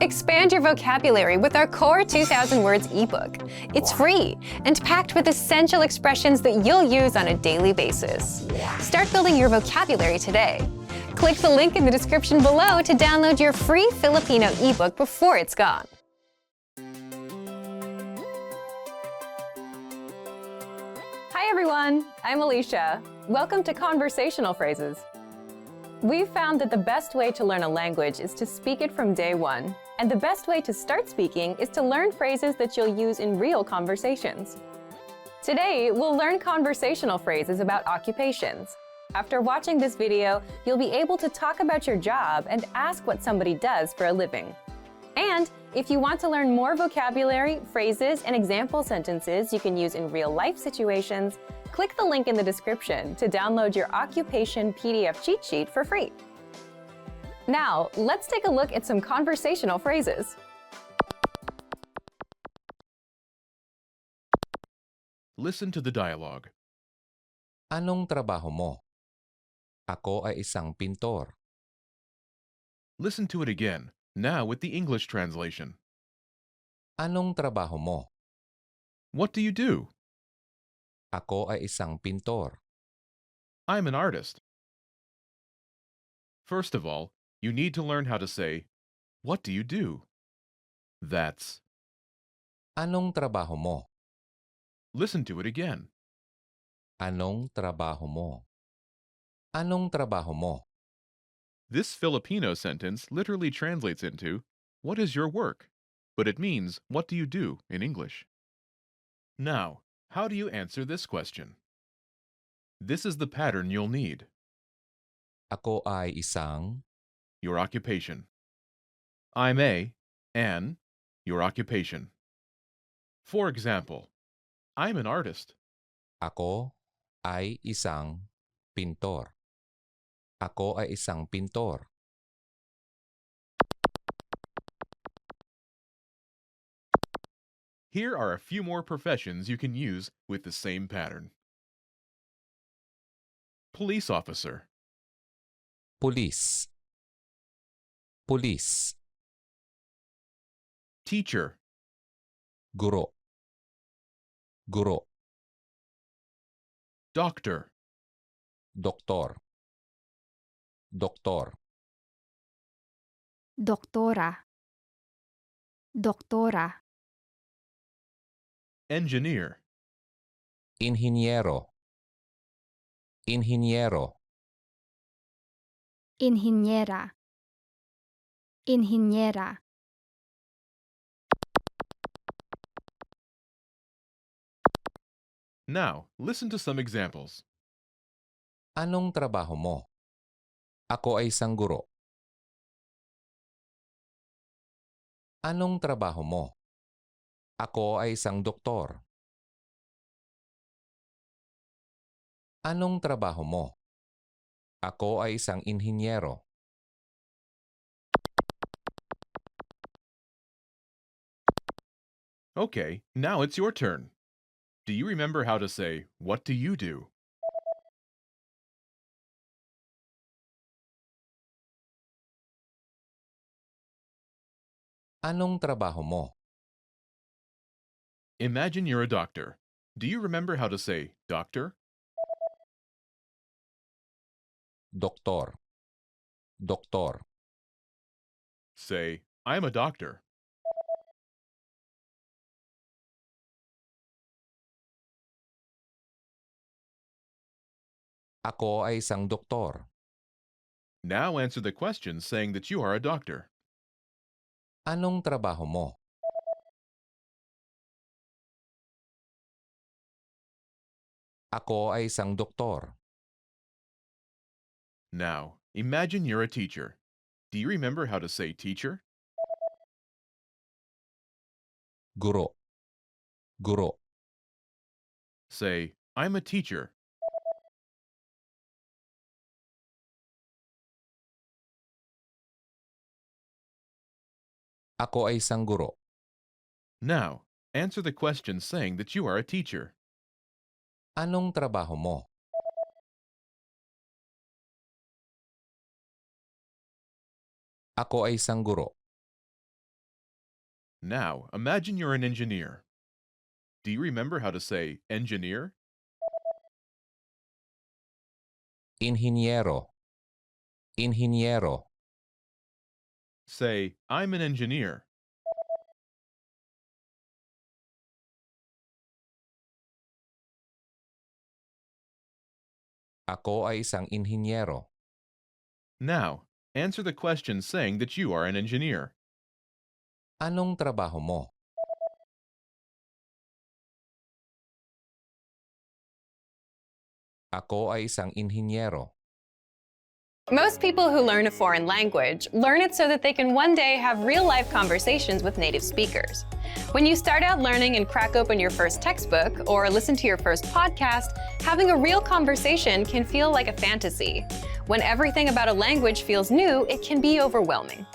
Expand your vocabulary with our Core 2000 Words ebook. It's free and packed with essential expressions that you'll use on a daily basis. Start building your vocabulary today. Click the link in the description below to download your free Filipino ebook before it's gone. Hi everyone, I'm Alicia. Welcome to Conversational Phrases. We've found that the best way to learn a language is to speak it from day one. And the best way to start speaking is to learn phrases that you'll use in real conversations. Today, we'll learn conversational phrases about occupations. After watching this video, you'll be able to talk about your job and ask what somebody does for a living. And if you want to learn more vocabulary, phrases, and example sentences you can use in real-life situations, click the link in the description to download your occupation PDF cheat sheet for free. Now, let's take a look at some conversational phrases. Listen to the dialogue. Anong trabaho mo? Ako ay isang pintor. Listen to it again, now with the English translation. Anong trabaho mo? What do you do? Ako ay isang pintor. I'm an artist. First of all, you need to learn how to say, what do you do? That's. Anong trabaho mo? Listen to it again. Anong trabaho mo? Anong trabaho mo? This Filipino sentence literally translates into, what is your work? But it means, what do you do in English? Now, how do you answer this question? This is the pattern you'll need. Ako ay isang. Your occupation. I'm an, your occupation. For example, I'm an artist. Ako ay isang pintor. Ako ay isang pintor. Here are a few more professions you can use with the same pattern. Police officer. Pulis. Pulis. Teacher. Guro. Guro. Doctor. Doktor. Doktor. Doktora. Doktora. Engineer. Inhinyero. Inhinyero. Inhinyera. Inhinyera. Now, listen to some examples. Anong trabaho mo? Ako ay isang guro. Anong trabaho mo? Ako ay isang doktor. Anong trabaho mo? Ako ay isang inhinyero. Okay, now it's your turn. Do you remember how to say, what do you do? Anong trabaho mo? Imagine you're a doctor. Do you remember how to say, doctor? Doktor. Doktor. Say, I'm a doctor. Ako ay isang doktor. Now answer the question saying that you are a doctor. Anong trabaho mo? Ako ay isang doktor. Now, imagine you're a teacher. Do you remember how to say teacher? Guro. Guro. Say, I'm a teacher. Ako ay isang guro. Now, answer the question saying that you are a teacher. Anong trabaho mo? Ako ay isang guro. Now, imagine you're an engineer. Do you remember how to say engineer? Inhinyero. Inhinyero. Say, I'm an engineer. Ako ay isang inhinyero. Now, answer the question saying that you are an engineer. Anong trabaho mo? Ako ay isang inhinyero. Most people who learn a foreign language learn it so that they can one day have real-life conversations with native speakers. When you start out learning and crack open your first textbook or listen to your first podcast, having a real conversation can feel like a fantasy. When everything about a language feels new, it can be overwhelming.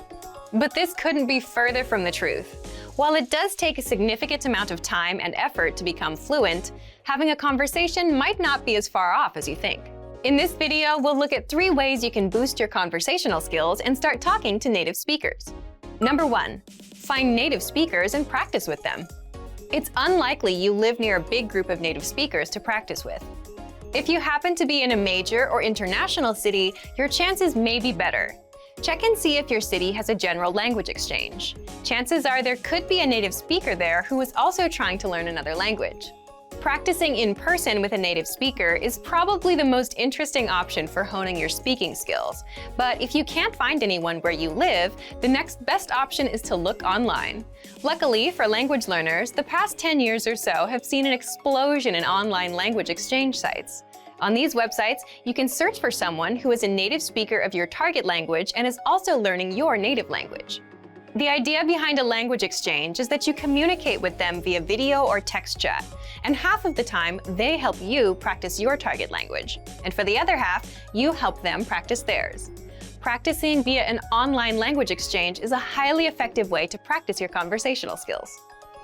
But this couldn't be further from the truth. While it does take a significant amount of time and effort to become fluent, having a conversation might not be as far off as you think. In this video, we'll look at 3 ways you can boost your conversational skills and start talking to native speakers. Number 1, find native speakers and practice with them. It's unlikely you live near a big group of native speakers to practice with. If you happen to be in a major or international city, your chances may be better. Check and see if your city has a general language exchange. Chances are there could be a native speaker there who is also trying to learn another language. Practicing in person with a native speaker is probably the most interesting option for honing your speaking skills. But if you can't find anyone where you live, the next best option is to look online. Luckily for language learners, the past 10 years or so have seen an explosion in online language exchange sites. On these websites, you can search for someone who is a native speaker of your target language and is also learning your native language. The idea behind a language exchange is that you communicate with them via video or text chat, and half of the time, they help you practice your target language. And for the other half, you help them practice theirs. Practicing via an online language exchange is a highly effective way to practice your conversational skills.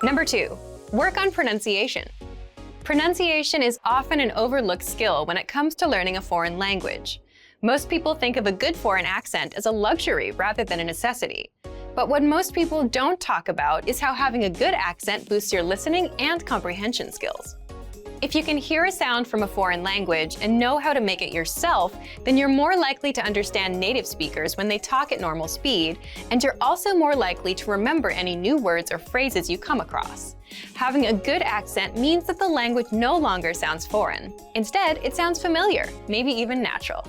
Number 2, work on pronunciation. Pronunciation is often an overlooked skill when it comes to learning a foreign language. Most people think of a good foreign accent as a luxury rather than a necessity. But what most people don't talk about is how having a good accent boosts your listening and comprehension skills. If you can hear a sound from a foreign language and know how to make it yourself, then you're more likely to understand native speakers when they talk at normal speed, and you're also more likely to remember any new words or phrases you come across. Having a good accent means that the language no longer sounds foreign. Instead, it sounds familiar, maybe even natural.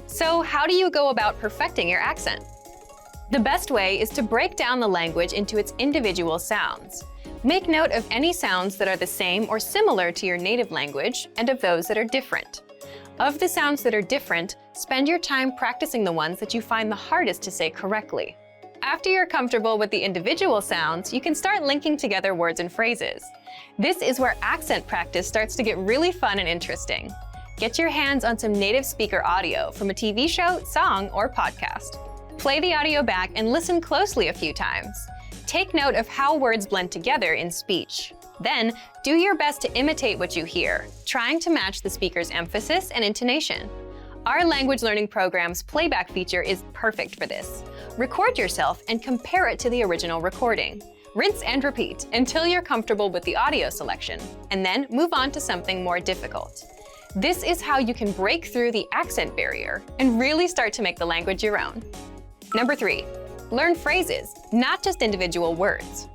So how do you go about perfecting your accent? The best way is to break down the language into its individual sounds. Make note of any sounds that are the same or similar to your native language and of those that are different. Of the sounds that are different, spend your time practicing the ones that you find the hardest to say correctly. After you're comfortable with the individual sounds, you can start linking together words and phrases. This is where accent practice starts to get really fun and interesting. Get your hands on some native speaker audio from a TV show, song, or podcast. Play the audio back and listen closely a few times. Take note of how words blend together in speech. Then, do your best to imitate what you hear, trying to match the speaker's emphasis and intonation. Our language learning program's playback feature is perfect for this. Record yourself and compare it to the original recording. Rinse and repeat until you're comfortable with the audio selection, and then move on to something more difficult. This is how you can break through the accent barrier and really start to make the language your own. Number 3, learn phrases, not just individual words.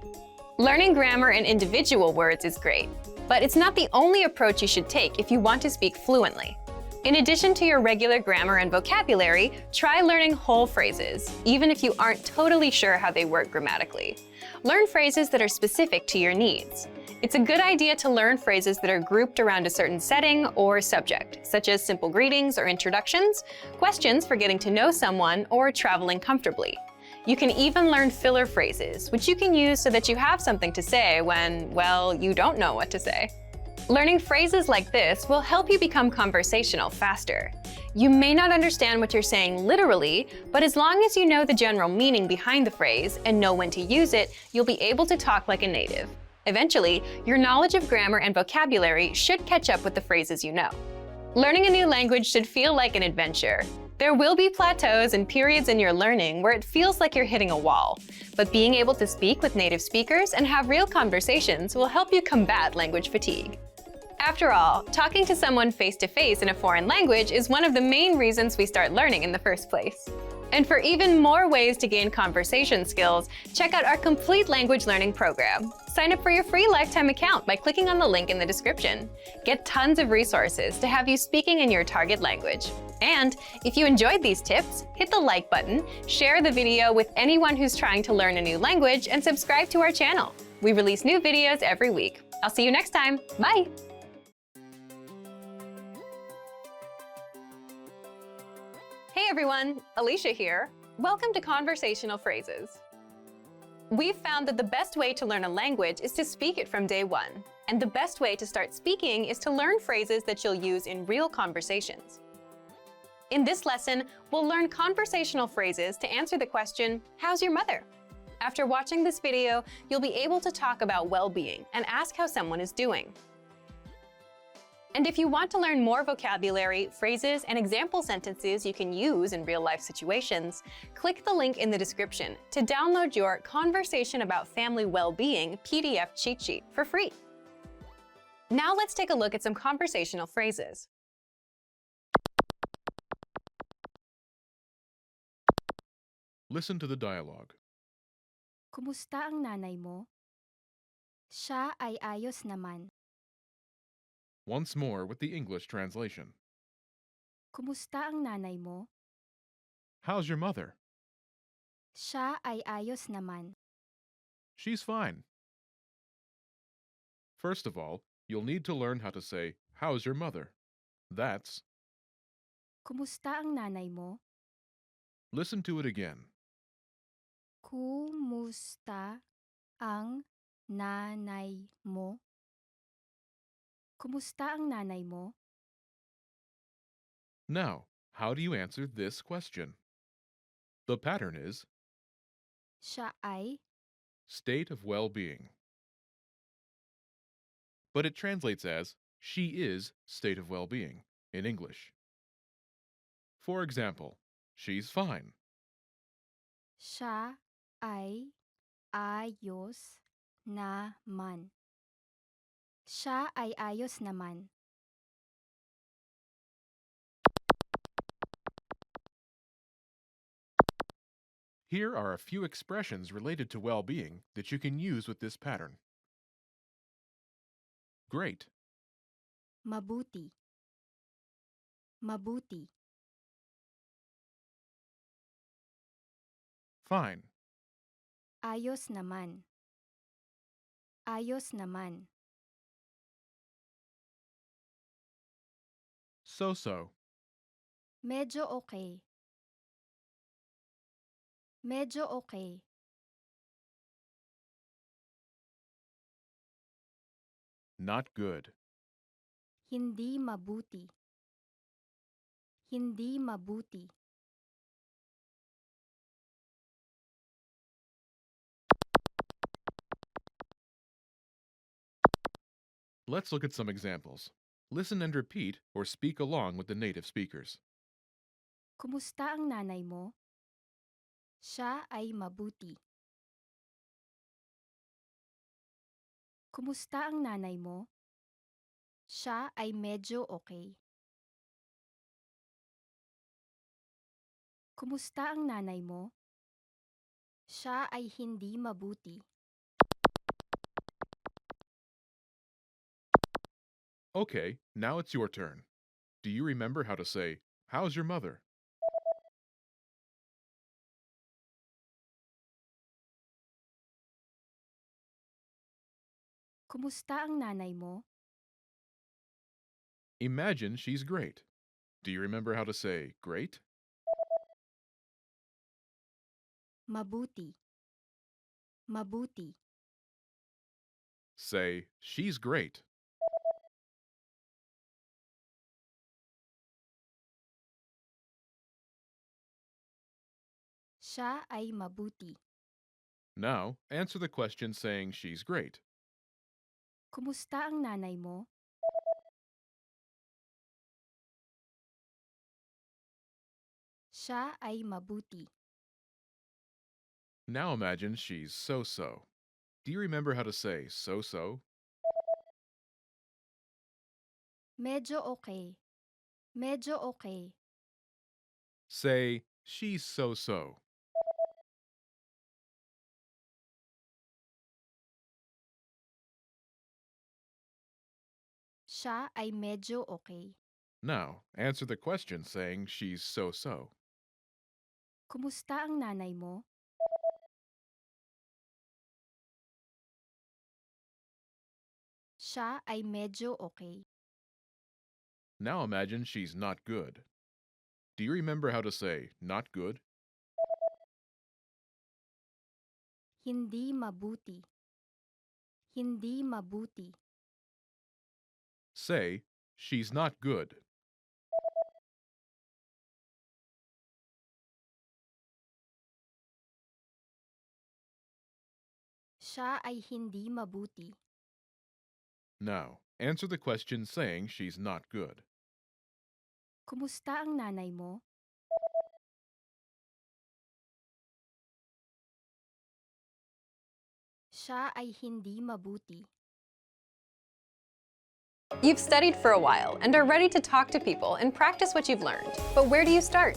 Learning grammar and individual words is great, but it's not the only approach you should take if you want to speak fluently. In addition to your regular grammar and vocabulary, try learning whole phrases, even if you aren't totally sure how they work grammatically. Learn phrases that are specific to your needs. It's a good idea to learn phrases that are grouped around a certain setting or subject, such as simple greetings or introductions, questions for getting to know someone, or traveling comfortably. You can even learn filler phrases, which you can use so that you have something to say when, well, you don't know what to say. Learning phrases like this will help you become conversational faster. You may not understand what you're saying literally, but as long as you know the general meaning behind the phrase and know when to use it, you'll be able to talk like a native. Eventually, your knowledge of grammar and vocabulary should catch up with the phrases you know. Learning a new language should feel like an adventure. There will be plateaus and periods in your learning where it feels like you're hitting a wall, but being able to speak with native speakers and have real conversations will help you combat language fatigue. After all, talking to someone face-to-face in a foreign language is one of the main reasons we start learning in the first place. And for even more ways to gain conversation skills, check out our complete language learning program. Sign up for your free lifetime account by clicking on the link in the description. Get tons of resources to have you speaking in your target language. And if you enjoyed these tips, hit the like button, share the video with anyone who's trying to learn a new language, and subscribe to our channel. We release new videos every week. I'll see you next time. Bye! Hey everyone, Alicia here. Welcome to Conversational Phrases. We've found that the best way to learn a language is to speak it from day one. And the best way to start speaking is to learn phrases that you'll use in real conversations. In this lesson, we'll learn conversational phrases to answer the question, how's your mother? After watching this video, you'll be able to talk about well-being and ask how someone is doing. And if you want to learn more vocabulary, phrases, and example sentences you can use in real-life situations, click the link in the description to download your Conversation About Family Well-Being PDF cheat sheet for free. Now let's take a look at some conversational phrases. Listen to the dialogue. Kumusta ang nanay mo? Siya ay ayos naman. Once more with the English translation. Kumusta ang nanay mo? How's your mother? Siya ay ayos naman. She's fine. First of all, you'll need to learn how to say, how's your mother? That's, Kumusta ang nanay mo? listen to it again. Kumusta ang nanay mo? Kumusta ang nanay mo? Now, how do you answer this question? The pattern is Siya ay, state of well-being. But it translates as she is state of well-being in English. For example, she's fine. siya ay ayos naman. Siya ay ayos naman. Here are a few expressions related to well-being that you can use with this pattern. Great, Mabuti. Mabuti. fine, Ayos naman. Ayos naman. so-so, Medyo okay. Medyo okay. not good, Hindi mabuti. Hindi mabuti. Let's look at some examples. Listen and repeat or speak along with the native speakers. Kumusta ang nanay mo? Siya ay mabuti. Kumusta ang nanay mo? Siya ay medyo okay. Kumusta ang nanay mo? Siya ay hindi mabuti. Okay, now it's your turn. Do you remember how to say, how's your mother? Kumusta ang nanay mo? Imagine she's great. Do you remember how to say, great? Mabuti. Mabuti. Say, she's great. Siya ay mabuti. Now, answer the question saying she's great. Kumusta ang nanay mo? Siya ay mabuti. Now imagine she's so-so. Do you remember how to say so-so? Medyo okay. Medyo okay. Say, she's so-so. Siya ay medyo okay. Now, answer the question saying she's so-so. Kumusta ang nanay mo? Siya ay medyo okay. Now imagine she's not good. Do you remember how to say not good? Hindi mabuti. Hindi mabuti. Say, she's not good. Siya ay hindi mabuti. Now, answer the question saying she's not good. Kumusta ang nanay mo? Siya ay hindi mabuti. You've studied for a while and are ready to talk to people and practice what you've learned. But where do you start?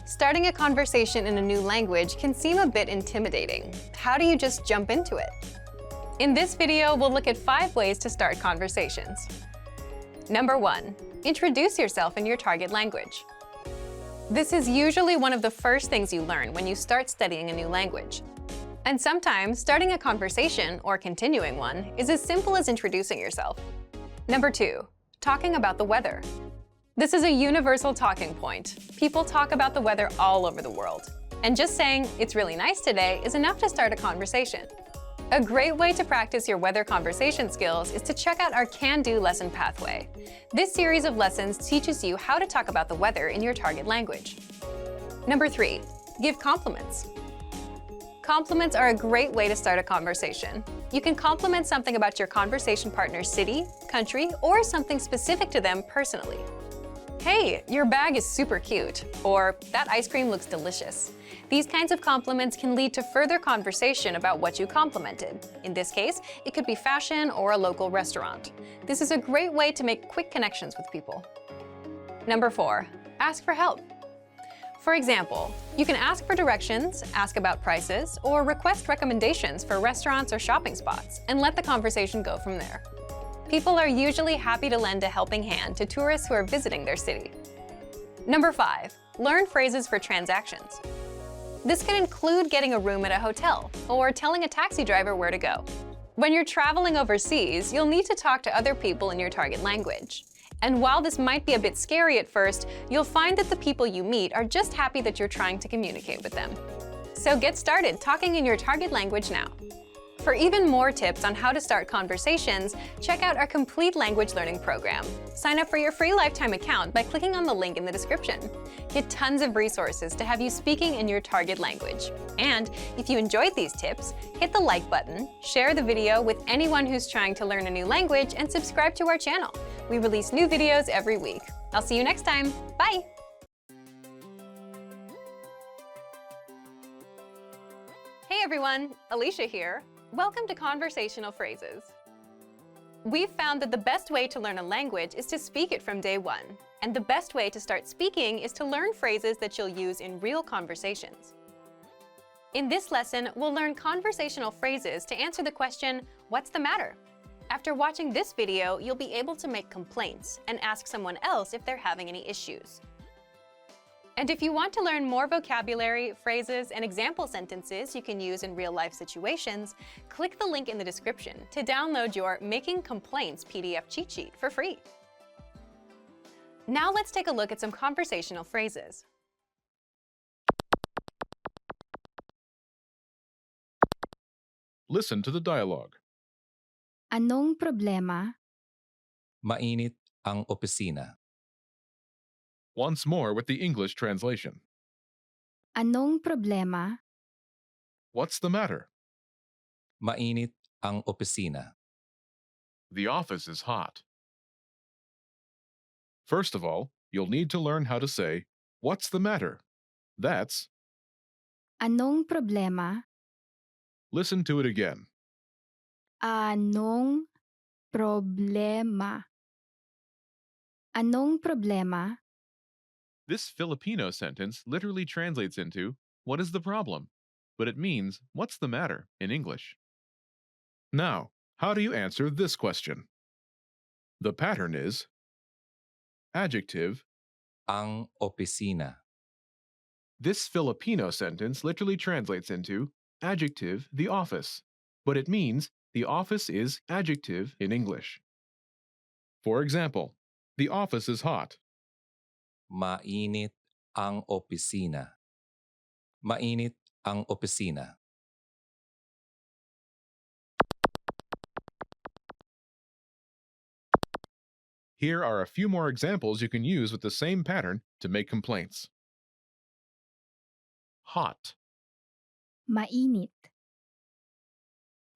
Starting a conversation in a new language can seem a bit intimidating. How do you just jump into it? In this video, we'll look at 5 ways to start conversations. Number 1. Introduce yourself in your target language. This is usually one of the first things you learn when you start studying a new language. And sometimes, starting a conversation, or continuing one, is as simple as introducing yourself. Number 2. Talking about the weather. This is a universal talking point. People talk about the weather all over the world. And just saying, "It's really nice today," is enough to start a conversation. A great way to practice your weather conversation skills is to check out our Can-Do lesson pathway. This series of lessons teaches you how to talk about the weather in your target language. Number 3. Give compliments. Compliments are a great way to start a conversation. You can compliment something about your conversation partner's city, country, or something specific to them personally. "Hey, your bag is super cute," or "That ice cream looks delicious." These kinds of compliments can lead to further conversation about what you complimented. In this case, it could be fashion or a local restaurant. This is a great way to make quick connections with people. Number 4. Ask for help. For example, you can ask for directions, ask about prices, or request recommendations for restaurants or shopping spots, and let the conversation go from there. People are usually happy to lend a helping hand to tourists who are visiting their city. Number 5. Learn phrases for transactions. This can include getting a room at a hotel or telling a taxi driver where to go. When you're traveling overseas, you'll need to talk to other people in your target language. And while this might be a bit scary at first, you'll find that the people you meet are just happy that you're trying to communicate with them. So get started talking in your target language now. For even more tips on how to start conversations, check out our complete language learning program. Sign up for your free lifetime account by clicking on the link in the description. Get tons of resources to have you speaking in your target language. And if you enjoyed these tips, hit the like button, share the video with anyone who's trying to learn a new language, and subscribe to our channel. We release new videos every week. I'll see you next time. Bye! Hey everyone, Alicia here. Welcome to Conversational Phrases. We've found that the best way to learn a language is to speak it from day one. And the best way to start speaking is to learn phrases that you'll use in real conversations. In this lesson, we'll learn conversational phrases to answer the question, "What's the matter?" After watching this video, you'll be able to make complaints and ask someone else if they're having any issues. And if you want to learn more vocabulary, phrases, and example sentences you can use in real-life situations, click the link in the description to download your Making Complaints PDF cheat sheet for free. Now let's take a look at some conversational phrases. Listen to the dialogue. Anong problema? Mainit ang opisina. Once more with the English translation. Anong problema? What's the matter? Mainit ang opisina. The office is hot. First of all, you'll need to learn how to say, "What's the matter?" That's. Anong problema? Listen to it again. Anong problema? Anong problema? This Filipino sentence literally translates into, what is the problem? But it means, what's the matter in English. Now, how do you answer this question? The pattern is adjective. Ang opisina. This Filipino sentence literally translates into adjective, the office, but it means the office is adjective in English. For example, the office is hot. Mainit ang opisina. Mainit ang opisina. Here are a few more examples you can use with the same pattern to make complaints. Hot, Mainit.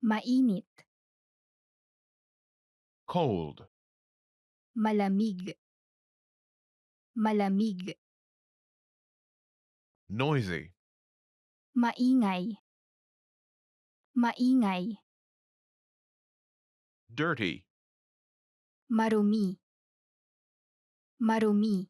Mainit. cold, Malamig. Malamig. noisy, Maingay. Maingay. dirty, Marumi. Marumi.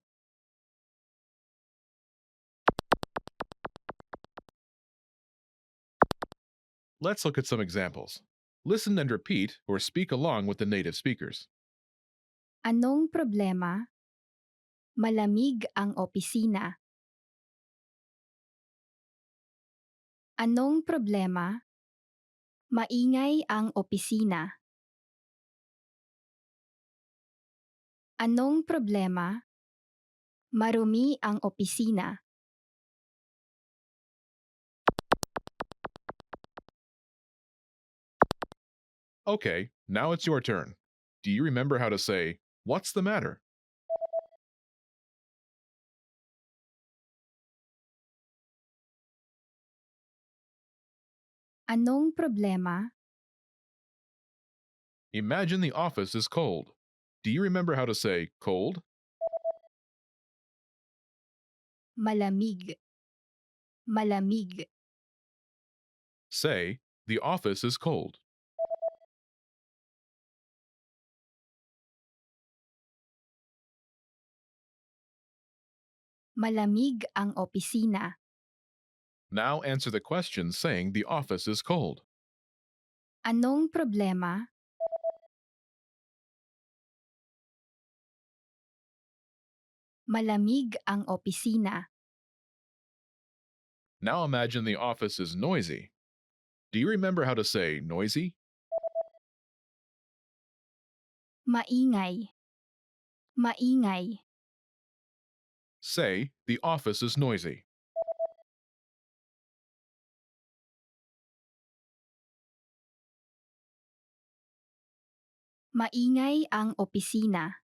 Let's look at some examples. Listen and repeat or speak along with the native speakers. Anong problema? Malamig ang opisina. Anong problema? Maingay ang opisina. Anong problema? Marumi ang opisina. Okay, now it's your turn. Do you remember how to say, what's the matter? Anong problema? Imagine the office is cold. Do you remember how to say cold? Malamig. Malamig. Say, the office is cold. Malamig ang opisina. Now answer the question saying the office is cold. Anong problema? Malamig ang opisina. Now imagine the office is noisy. Do you remember how to say noisy? Maingay. Maingay. Say, the office is noisy. Maingay ang opisina.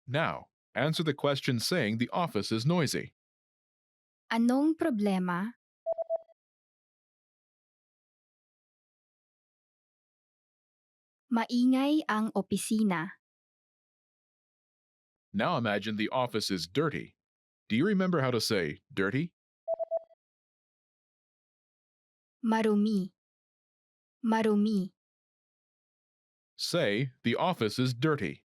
Now, answer the question saying the office is noisy. Anong problema? Maingay ang opisina. Now imagine the office is dirty. Do you remember how to say dirty? Marumi. Marumi. Say, the office is dirty.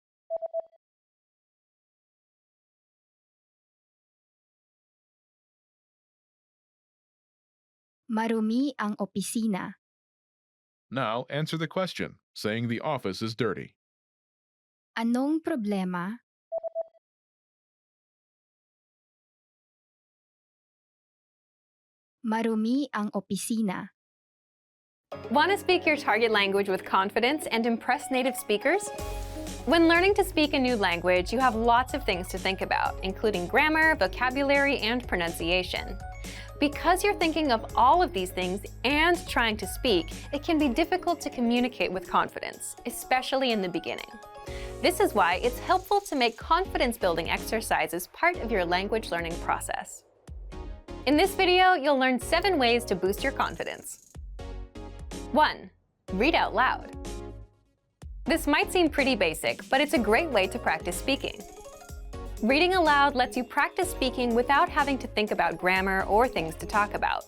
Marumi ang opisina. Now answer the question, saying the office is dirty. Anong problema? Marumi ang opisina. Want to speak your target language with confidence and impress native speakers? When learning to speak a new language, you have lots of things to think about, including grammar, vocabulary, and pronunciation. Because you're thinking of all of these things and trying to speak, it can be difficult to communicate with confidence, especially in the beginning. This is why it's helpful to make confidence-building exercises part of your language learning process. In this video, you'll learn 7 ways to boost your confidence. 1. Read out loud. This might seem pretty basic, but it's a great way to practice speaking. Reading aloud lets you practice speaking without having to think about grammar or things to talk about.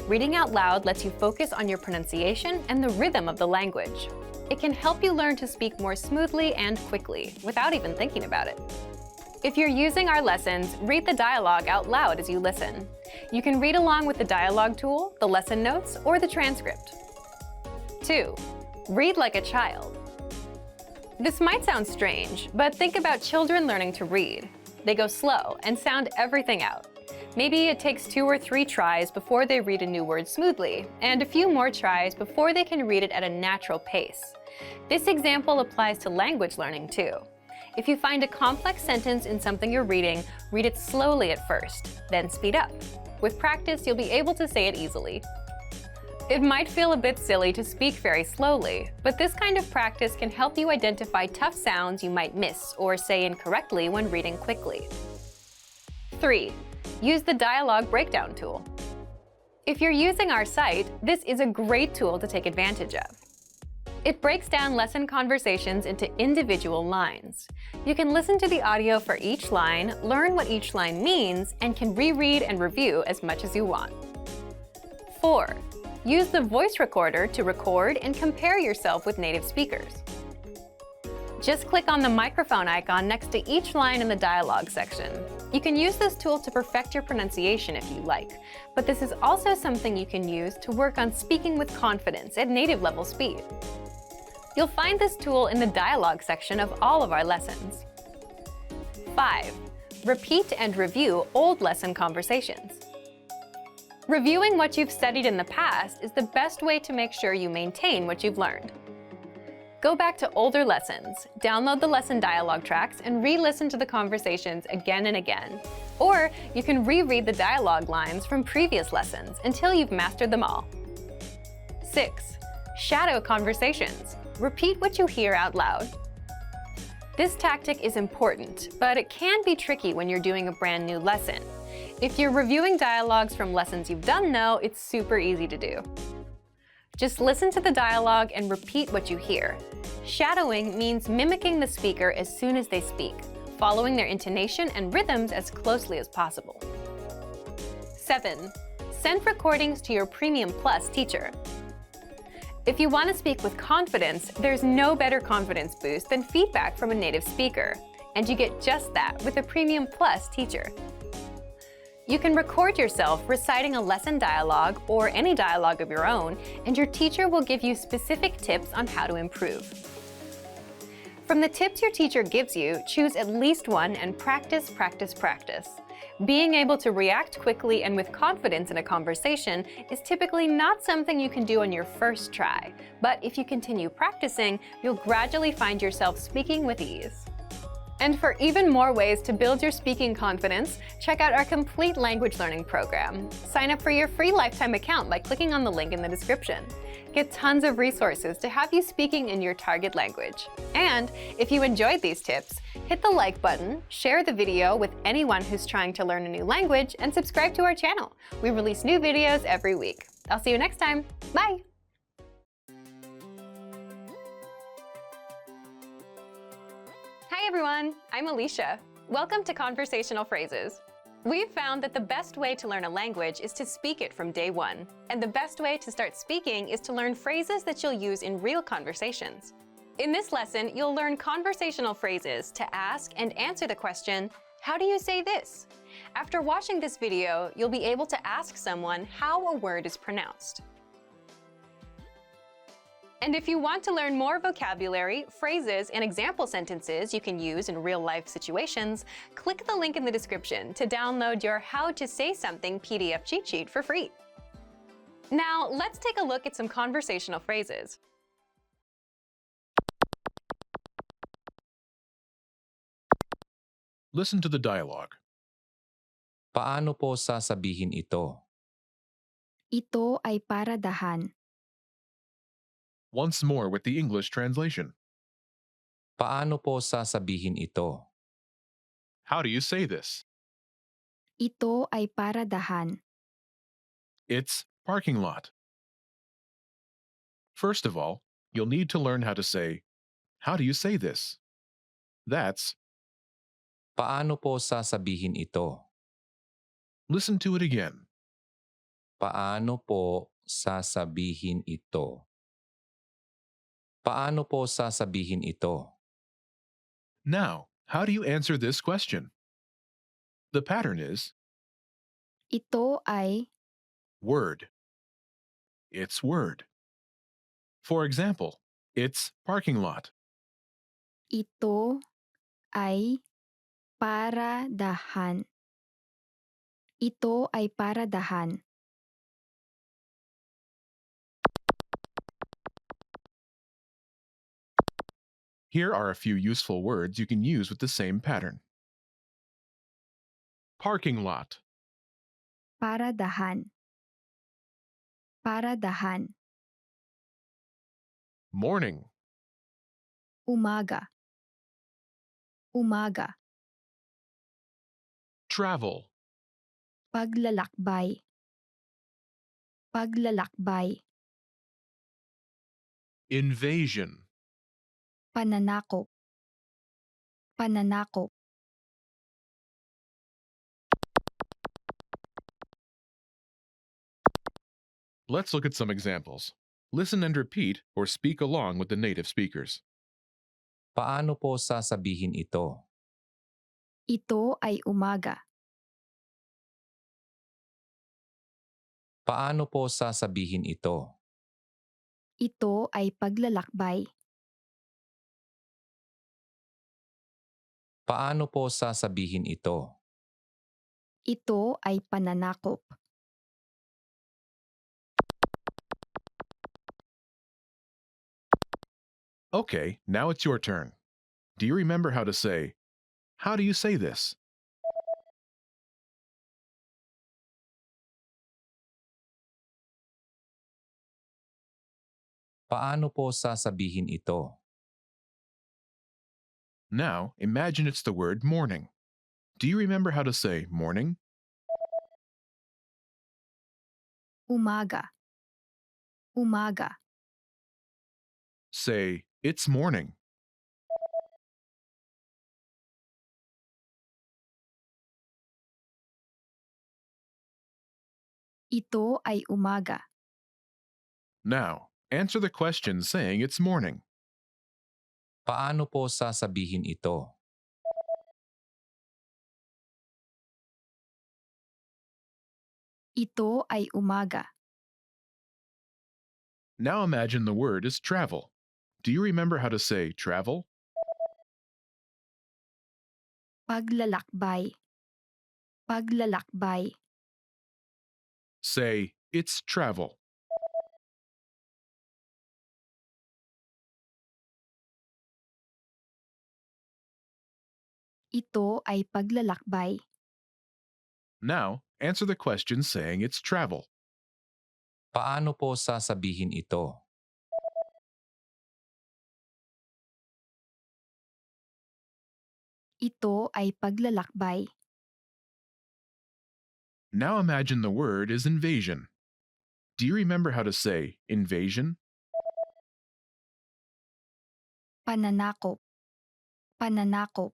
Reading out loud lets you focus on your pronunciation and the rhythm of the language. It can help you learn to speak more smoothly and quickly, without even thinking about it. If you're using our lessons, read the dialogue out loud as you listen. You can read along with the dialogue tool, the lesson notes, or the transcript. 2. Read like a child. This might sound strange, but think about children learning to read. They go slow and sound everything out. Maybe it takes 2 or 3 tries before they read a new word smoothly, and a few more tries before they can read it at a natural pace. This example applies to language learning too. If you find a complex sentence in something you're reading, read it slowly at first, then speed up. With practice, you'll be able to say it easily. It might feel a bit silly to speak very slowly, but this kind of practice can help you identify tough sounds you might miss or say incorrectly when reading quickly. 3. Use the dialogue breakdown tool. If you're using our site, this is a great tool to take advantage of. It breaks down lesson conversations into individual lines. You can listen to the audio for each line, learn what each line means, and can reread and review as much as you want. 4. Use the voice recorder to record and compare yourself with native speakers. Just click on the microphone icon next to each line in the dialogue section. You can use this tool to perfect your pronunciation if you like, but this is also something you can use to work on speaking with confidence at native level speed. You'll find this tool in the dialogue section of all of our lessons. 5. Repeat and review old lesson conversations. Reviewing what you've studied in the past is the best way to make sure you maintain what you've learned. Go back to older lessons, download the lesson dialogue tracks, and re-listen to the conversations again and again. Or you can reread the dialogue lines from previous lessons until you've mastered them all. 6. Shadow conversations. Repeat what you hear out loud. This tactic is important, but it can be tricky when you're doing a brand new lesson. If you're reviewing dialogues from lessons you've done though, it's super easy to do. Just listen to the dialogue and repeat what you hear. Shadowing means mimicking the speaker as soon as they speak, following their intonation and rhythms as closely as possible. 7. Send recordings to your Premium Plus teacher. If you want to speak with confidence, there's no better confidence boost than feedback from a native speaker, and you get just that with a Premium Plus teacher. You can record yourself reciting a lesson dialogue or any dialogue of your own, and your teacher will give you specific tips on how to improve. From the tips your teacher gives you, choose at least one and practice, practice, practice. Being able to react quickly and with confidence in a conversation is typically not something you can do on your first try, but if you continue practicing, you'll gradually find yourself speaking with ease. And for even more ways to build your speaking confidence, check out our complete language learning program. Sign up for your free lifetime account by clicking on the link in the description. Get tons of resources to have you speaking in your target language. And if you enjoyed these tips, hit the like button, share the video with anyone who's trying to learn a new language, and subscribe to our channel. We release new videos every week. I'll see you next time. Bye! Hi everyone, I'm Alicia. Welcome to Conversational Phrases. We've found that the best way to learn a language is to speak it from day one. And the best way to start speaking is to learn phrases that you'll use in real conversations. In this lesson, you'll learn conversational phrases to ask and answer the question, how do you say this? After watching this video, you'll be able to ask someone how a word is pronounced. And if you want to learn more vocabulary, phrases, and example sentences you can use in real-life situations, click the link in the description to download your How to Say Something PDF cheat sheet for free. Now, let's take a look at some conversational phrases. Listen to the dialogue. Paano po sasabihin ito? Ito ay paradahan. Once more with the English translation. Paano po sasabihin ito? How do you say this? Ito ay paradahan. It's parking lot. First of all, you'll need to learn how to say, how do you say this? That's Paano po sasabihin ito? Listen to it again. Paano po sasabihin ito? Paano po sasabihin ito? Now, how do you answer this question? The pattern is Ito ay word. It's word. For example, it's parking lot. ito ay paradahan. Ito ay paradahan. Here are a few useful words you can use with the same pattern. Parking lot, Paradahan. Paradahan. morning, Umaga. Umaga. travel, Paglalakbay. Paglalakbay. invasion, Pananakop. Pananakop. Let's look at some examples. Listen and repeat or speak along with the native speakers. Paano po sasabihin ito? Ito ay umaga. Paano po sasabihin ito? Ito ay paglalakbay. Paano po sasabihin ito? Ito ay pananakop. Okay, now it's your turn. Do you remember how to say, how do you say this? Paano po sasabihin ito? Now, imagine it's the word morning. Do you remember how to say morning? Umaga. Umaga. Say, it's morning. Ito ay umaga. Now, answer the question saying it's morning. Paano po sasabihin ito? Ito ay umaga. Now imagine the word is travel. Do you remember how to say travel? Paglalakbay. Paglalakbay. Say, it's travel. Ito ay paglalakbay. Now, answer the question saying it's travel. Paano po sasabihin ito? Ito ay paglalakbay. Now imagine the word is invasion. Do you remember how to say invasion? Pananakop. Pananakop.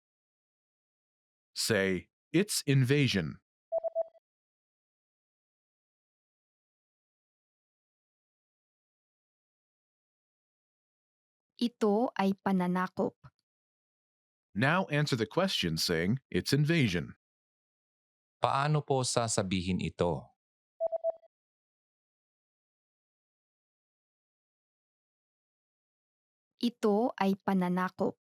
Say, it's invasion. Ito ay pananakop. Now answer the question saying it's invasion. Paano po sasabihin ito? Ito ay pananakop.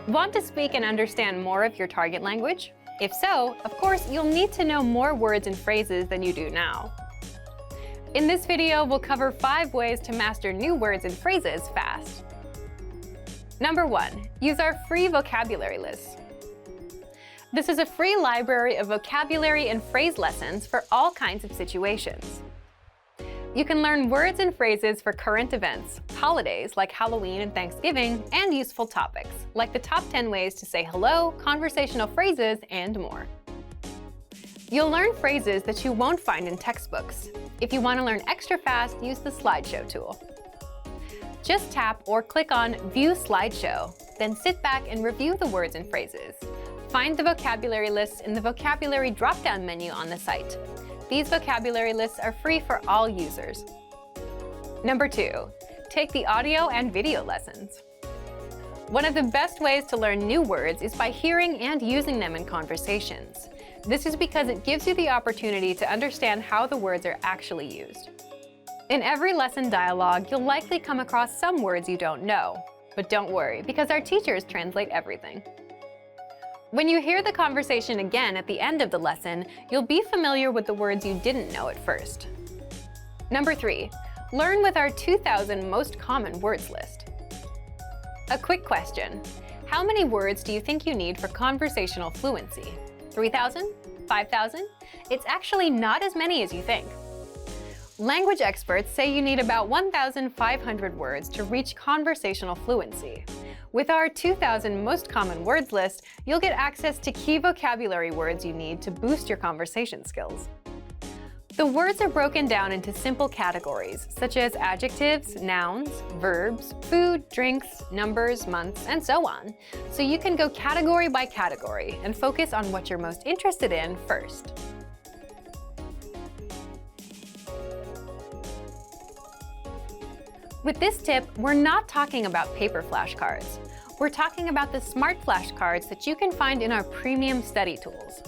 Want to speak and understand more of your target language? If so, of course, you'll need to know more words and phrases than you do now. In this video, we'll cover 5 ways to master new words and phrases fast. Number 1, use our free vocabulary list. This is a free library of vocabulary and phrase lessons for all kinds of situations. You can learn words and phrases for current events, holidays like Halloween and Thanksgiving, and useful topics like the top 10 ways to say hello, conversational phrases, and more. You'll learn phrases that you won't find in textbooks. If you want to learn extra fast, use the slideshow tool. Just tap or click on View Slideshow, Then sit back and review the words and phrases. Find the vocabulary lists in the vocabulary drop-down menu on the site. These vocabulary lists are free for all users. Number 2, take the audio and video lessons. One of the best ways to learn new words is by hearing and using them in conversations. This is because it gives you the opportunity to understand how the words are actually used. In every lesson dialogue, you'll likely come across some words you don't know. But don't worry, because our teachers translate everything. When you hear the conversation again at the end of the lesson, you'll be familiar with the words you didn't know at first. Number 3, learn with our 2,000 most common words list. A quick question. How many words do you think you need for conversational fluency? 3,000? 5,000? It's actually not as many as you think. Language experts say you need about 1,500 words to reach conversational fluency. With our 2,000 most common words list, you'll get access to key vocabulary words you need to boost your conversation skills. The words are broken down into simple categories, such as adjectives, nouns, verbs, food, drinks, numbers, months, and so on. So you can go category by category and focus on what you're most interested in first. With this tip, we're not talking about paper flashcards. We're talking about the smart flashcards that you can find in our premium study tools.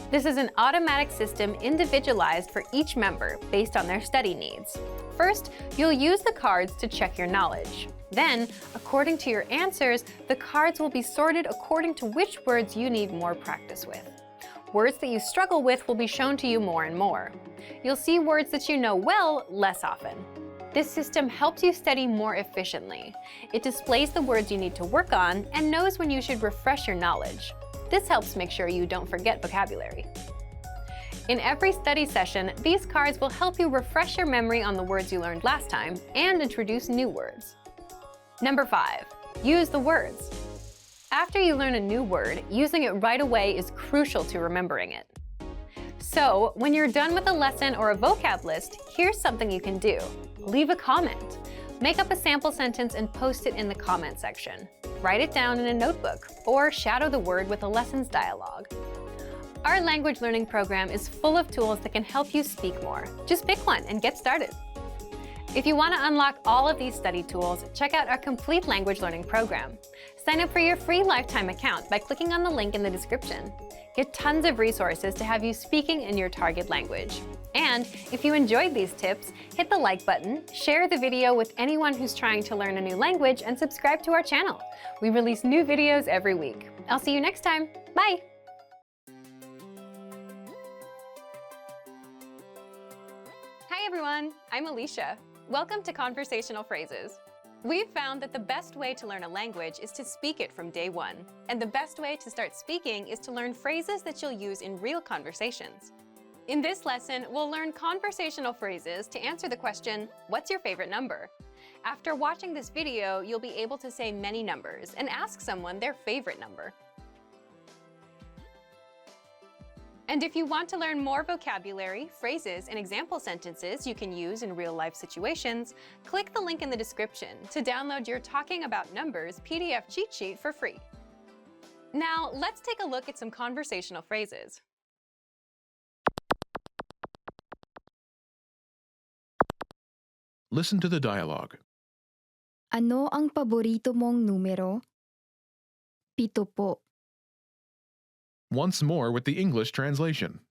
This is an automatic system individualized for each member based on their study needs. First, you'll use the cards to check your knowledge. Then, according to your answers, the cards will be sorted according to which words you need more practice with. Words that you struggle with will be shown to you more and more. You'll see words that you know well less often. This system helps you study more efficiently. It displays the words you need to work on and knows when you should refresh your knowledge. This helps make sure you don't forget vocabulary. In every study session, these cards will help you refresh your memory on the words you learned last time and introduce new words. Number 5, use the words. After you learn a new word, using it right away is crucial to remembering it. So, when you're done with a lesson or a vocab list, here's something you can do. Leave a comment. Make up a sample sentence and post it in the comment section. Write it down in a notebook, or shadow the word with a lessons dialogue. Our language learning program is full of tools that can help you speak more. Just pick one and get started. If you want to unlock all of these study tools, check out our complete language learning program. Sign up for your free lifetime account by clicking on the link in the description. Get tons of resources to have you speaking in your target language. And if you enjoyed these tips, hit the like button, share the video with anyone who's trying to learn a new language, and subscribe to our channel. We release new videos every week. I'll see you next time. Bye! Hi everyone, I'm Alicia. Welcome to Conversational Phrases. We've found that the best way to learn a language is to speak it from day one. And the best way to start speaking is to learn phrases that you'll use in real conversations. In this lesson, we'll learn conversational phrases to answer the question, what's your favorite number? After watching this video, you'll be able to say many numbers and ask someone their favorite number. And if you want to learn more vocabulary, phrases, and example sentences you can use in real-life situations, click the link in the description to download your Talking About Numbers PDF cheat sheet for free. Now, let's take a look at some conversational phrases. Listen to the dialogue. Ano ang paborito mong numero? 7 po. Once more with the English translation.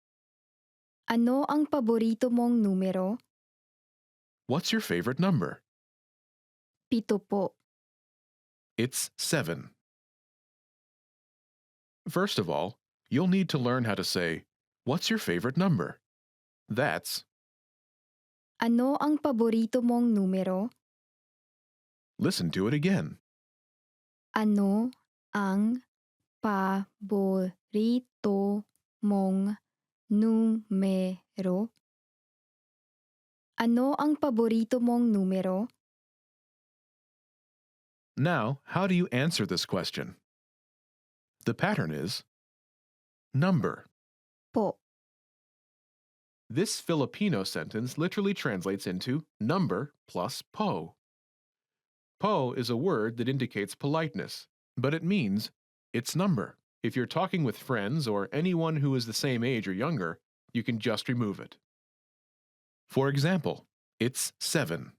Ano ang paborito mong numero? What's your favorite number? 7 po. It's 7. First of all, you'll need to learn how to say, what's your favorite number? That's, Ano ang paborito mong numero? listen to it again. Ano ang paborito mong numero? Ano ang paborito mong numero? Now, how do you answer this question? The pattern is number. Po. This Filipino sentence literally translates into number plus po. Po is a word that indicates politeness, but it means its number. If you're talking with friends or anyone who is the same age or younger, you can just remove it. For example, it's 7.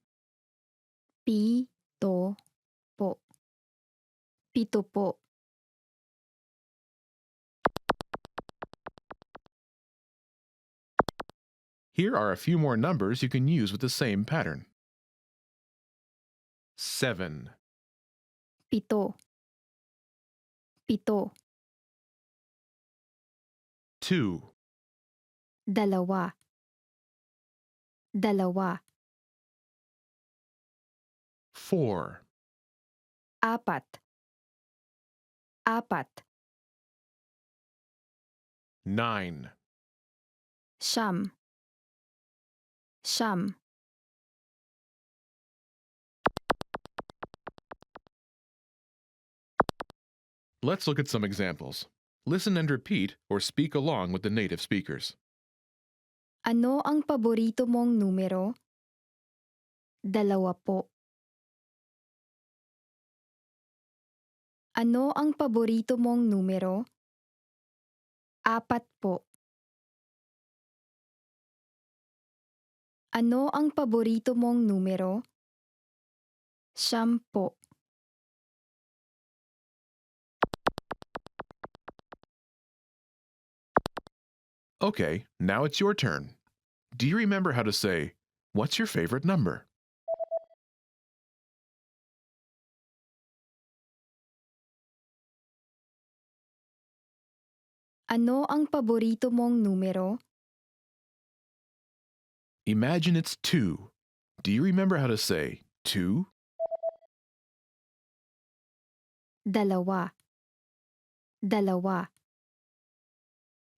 Pito po. Pito po. Here are a few more numbers you can use with the same pattern. 7, Pito. Pito. 2, Dalawa. Dalawa. 4, Apat. Apat. 9, Siyam. Siyam. Let's look at some examples. Listen and repeat or speak along with the native speakers. Ano ang paborito mong numero? Dalawa po. Ano ang paborito mong numero? Apat po. Ano ang paborito mong numero? Siyam po. Okay, now it's your turn. Do you remember how to say, "What's your favorite number?" Ano ang paborito mong numero? Imagine it's 2. Do you remember how to say 2? Dalawa. Dalawa.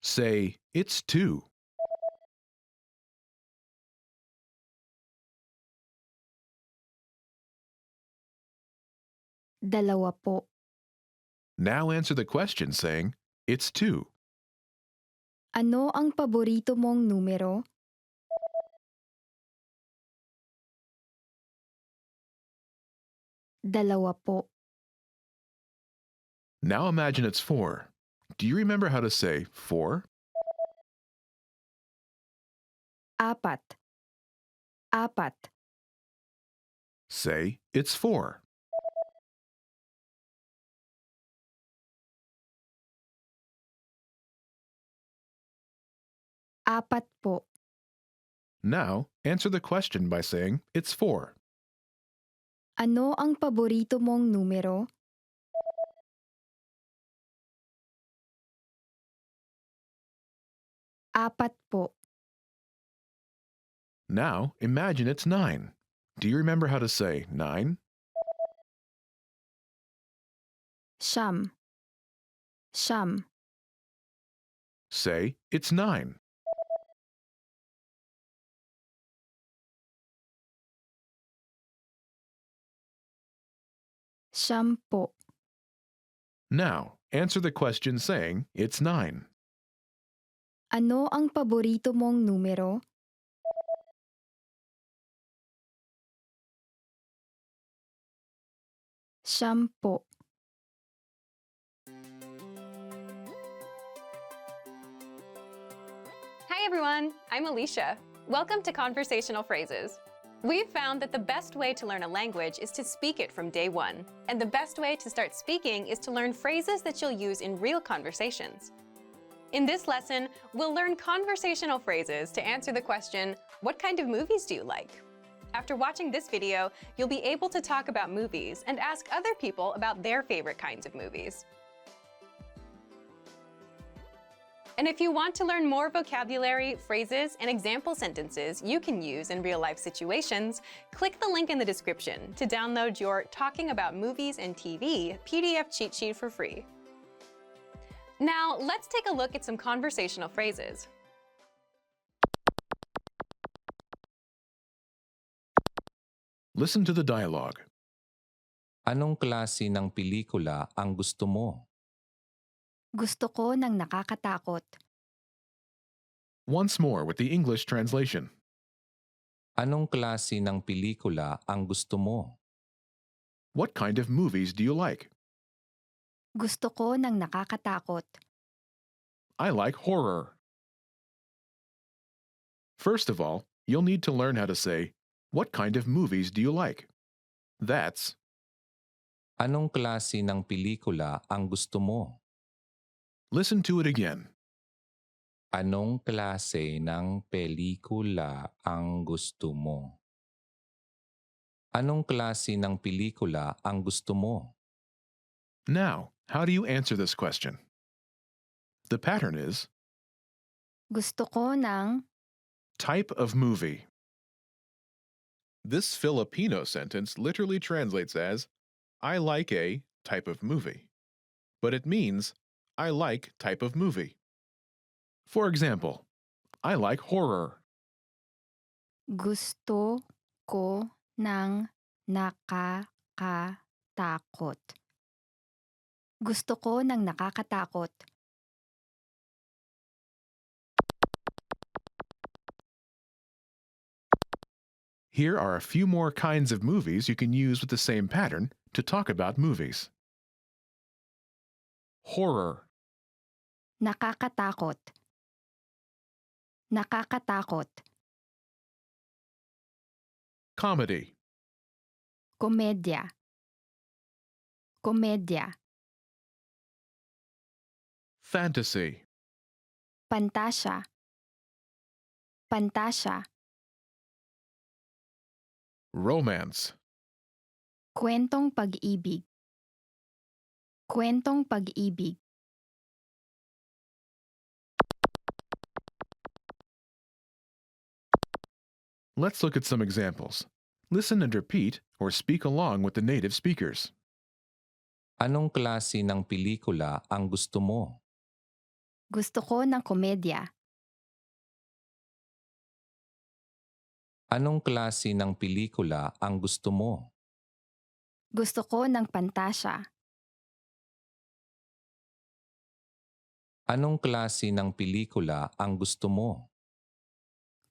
Say, "It's 2. Dalawa po. Now answer the question saying, "It's 2. Ano ang paborito mong numero? Dalawa po. Now imagine it's 4. Do you remember how to say 4? Apat. Apat. Say, "It's 4. Apat po. Now, answer the question by saying, "It's 4. Ano ang paborito mong numero? Apat po. Now, imagine it's 9. Do you remember how to say 9? Siyam. Siyam. Say, "It's 9. Siyam po. Now, answer the question saying, "It's 9. Ano ang paborito mong numero? Siyam po. Hi everyone, I'm Alicia. Welcome to Conversational Phrases. We've found that the best way to learn a language is to speak it from day one. And the best way to start speaking is to learn phrases that you'll use in real conversations. In this lesson, we'll learn conversational phrases to answer the question, what kind of movies do you like? After watching this video, you'll be able to talk about movies and ask other people about their favorite kinds of movies. And if you want to learn more vocabulary, phrases, and example sentences you can use in real-life situations, click the link in the description to download your Talking About Movies and TV PDF cheat sheet for free. Now, let's take a look at some conversational phrases. Listen to the dialogue. Anong klase ng pelikula ang gusto mo? Gusto ko ng nakakatakot. Once more with the English translation. Anong klase ng pelikula ang gusto mo? What kind of movies do you like? Gusto ko ng nakakatakot. I like horror. First of all, you'll need to learn how to say, what kind of movies do you like? That's, Anong klase ng pelikula ang gusto mo? listen to it again. Anong klase ng pelikula ang gusto mo? Anong klase ng pelikula ang gusto mo? Now, how do you answer this question? The pattern is Gusto ko ng type of movie. This Filipino sentence literally translates as I like a type of movie, but it means I like type of movie. For example, I like horror. gusto ko ng nakakatakot. Gusto ko ng nakakatakot. Here are a few more kinds of movies you can use with the same pattern to talk about movies. Horror, Nakakatakot. Nakakatakot. comedy, Komedya. Komedya. fantasy, Pantasya. Pantasya. romance, Kwentong pag-ibig. Kwentong pag-ibig. Let's look at some examples. Listen and repeat or speak along with the native speakers. Anong klase ng pelikula ang gusto mo? Gusto ko ng komedya. Anong klase ng pelikula ang gusto mo? Gusto ko ng pantasya. Anong klase ng pelikula ang gusto mo?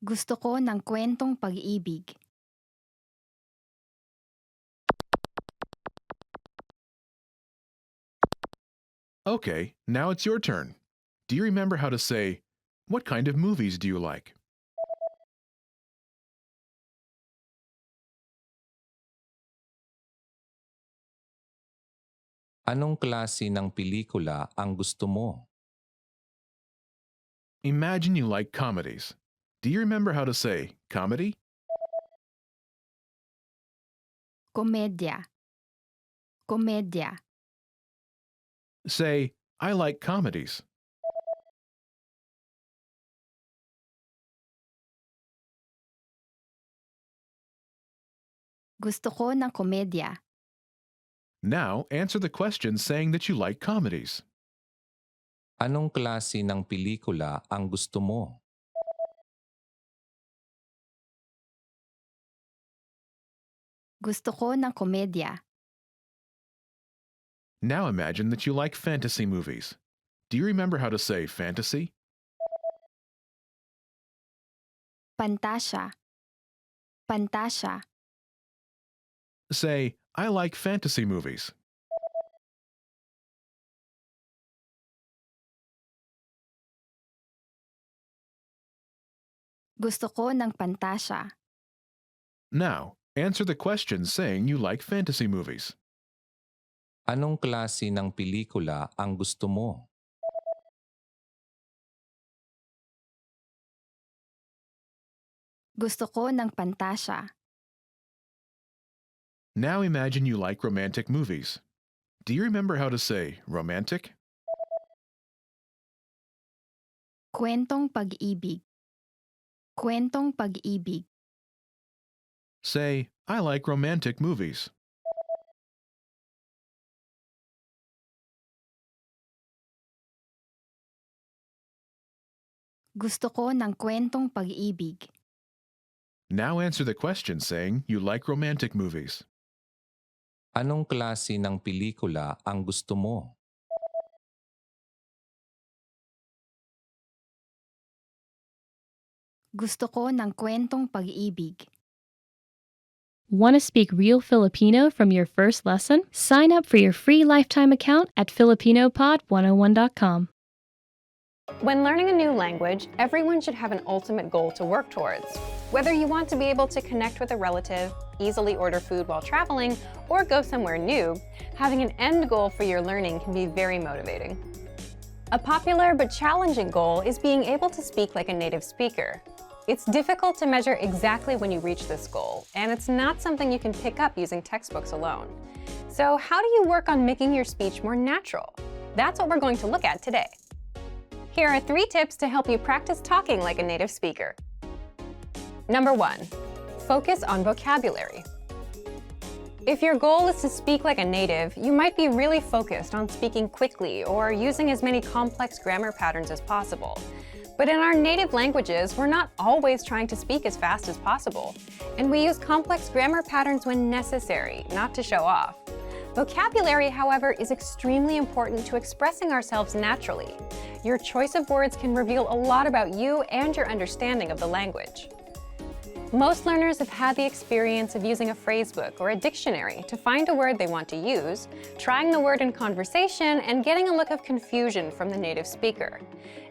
Gusto ko ng kwentong pag-ibig. Okay, now it's your turn. Do you remember how to say, what kind of movies do you like? Anong klase ng pelikula ang gusto mo? Imagine you like comedies. Do you remember how to say comedy? Komedya. Komedya. Say, I like comedies. Gusto ko ng komedya. Now, answer the question saying that you like comedies. Anong klase ng pelikula ang gusto mo? Gusto ko ng komedya. Now imagine that you like fantasy movies. Do you remember how to say fantasy? Pantasya. Pantasya. Say, I like fantasy movies. Gusto ko ng pantasya. Now, answer the question saying you like fantasy movies. Anong klase ng pelikula ang gusto mo? Gusto ko ng pantasya. Now imagine you like romantic movies. Do you remember how to say romantic? Kwentong pag-ibig. Kwentong pag-ibig. Say, I like romantic movies. Gusto ko ng kwentong pag-ibig. Now answer the question saying you like romantic movies. Anong klase ng pelikula ang gusto mo? Gusto ko ng kwentong pag-ibig. Want to speak real Filipino from your first lesson? Sign up for your free lifetime account at filipinopod101.com. When learning a new language, everyone should have an ultimate goal to work towards. Whether you want to be able to connect with a relative, easily order food while traveling, or go somewhere new, having an end goal for your learning can be very motivating. A popular but challenging goal is being able to speak like a native speaker. It's difficult to measure exactly when you reach this goal, and it's not something you can pick up using textbooks alone. So how do you work on making your speech more natural? That's what we're going to look at today. Here are 3 tips to help you practice talking like a native speaker. Number 1, focus on vocabulary. If your goal is to speak like a native, you might be really focused on speaking quickly or using as many complex grammar patterns as possible. But in our native languages, we're not always trying to speak as fast as possible, and we use complex grammar patterns when necessary, not to show off. Vocabulary, however, is extremely important to expressing ourselves naturally. Your choice of words can reveal a lot about you and your understanding of the language. Most learners have had the experience of using a phrasebook or a dictionary to find a word they want to use, trying the word in conversation, and getting a look of confusion from the native speaker.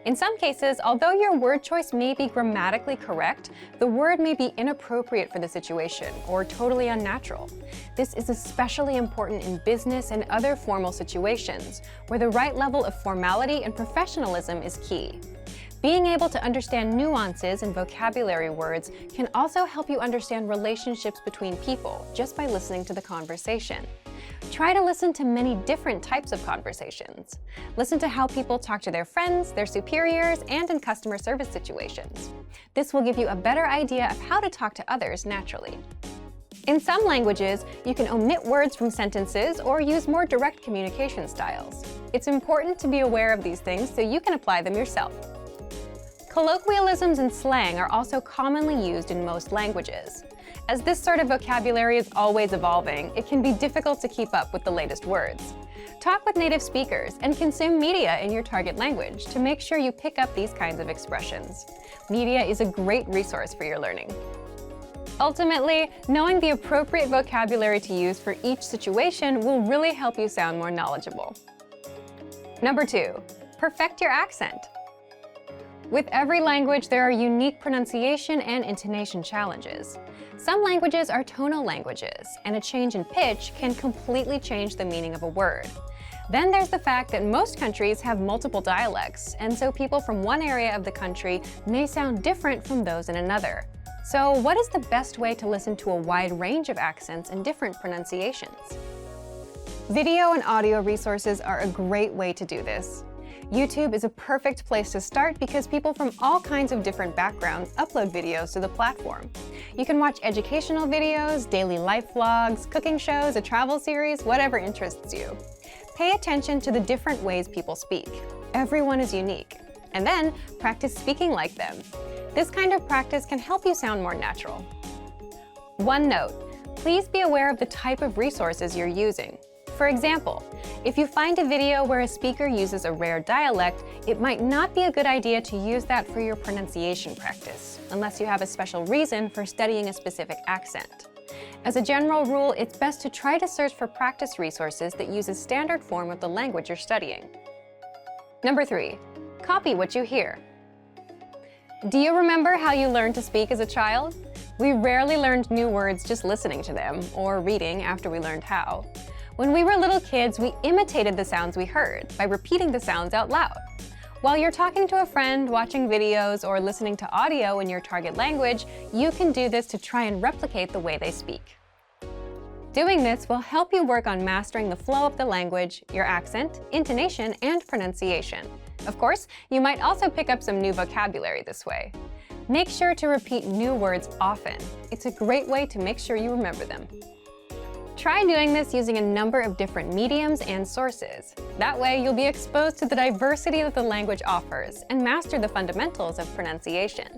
In some cases, although your word choice may be grammatically correct, the word may be inappropriate for the situation or totally unnatural. This is especially important in business and other formal situations, where the right level of formality and professionalism is key. Being able to understand nuances in vocabulary words can also help you understand relationships between people just by listening to the conversation. Try to listen to many different types of conversations. Listen to how people talk to their friends, their superiors, and in customer service situations. This will give you a better idea of how to talk to others naturally. In some languages, you can omit words from sentences or use more direct communication styles. It's important to be aware of these things so you can apply them yourself. Colloquialisms and slang are also commonly used in most languages. As this sort of vocabulary is always evolving, it can be difficult to keep up with the latest words. Talk with native speakers and consume media in your target language to make sure you pick up these kinds of expressions. Media is a great resource for your learning. Ultimately, knowing the appropriate vocabulary to use for each situation will really help you sound more knowledgeable. Number 2, perfect your accent. With every language, there are unique pronunciation and intonation challenges. Some languages are tonal languages, and a change in pitch can completely change the meaning of a word. Then there's the fact that most countries have multiple dialects, and so people from one area of the country may sound different from those in another. So what is the best way to listen to a wide range of accents and different pronunciations? Video and audio resources are a great way to do this. YouTube is a perfect place to start because people from all kinds of different backgrounds upload videos to the platform. You can watch educational videos, daily life vlogs, cooking shows, a travel series, whatever interests you. Pay attention to the different ways people speak. Everyone is unique. And then practice speaking like them. This kind of practice can help you sound more natural. One note, please be aware of the type of resources you're using. For example, if you find a video where a speaker uses a rare dialect, it might not be a good idea to use that for your pronunciation practice, unless you have a special reason for studying a specific accent. As a general rule, it's best to try to search for practice resources that use a standard form of the language you're studying. Number 3, copy what you hear. Do you remember how you learned to speak as a child? We rarely learned new words just listening to them, or reading after we learned how. When we were little kids, we imitated the sounds we heard by repeating the sounds out loud. While you're talking to a friend, watching videos, or listening to audio in your target language, you can do this to try and replicate the way they speak. Doing this will help you work on mastering the flow of the language, your accent, intonation, and pronunciation. Of course, you might also pick up some new vocabulary this way. Make sure to repeat new words often. It's a great way to make sure you remember them. Try doing this using a number of different mediums and sources. That way, you'll be exposed to the diversity that the language offers and master the fundamentals of pronunciation.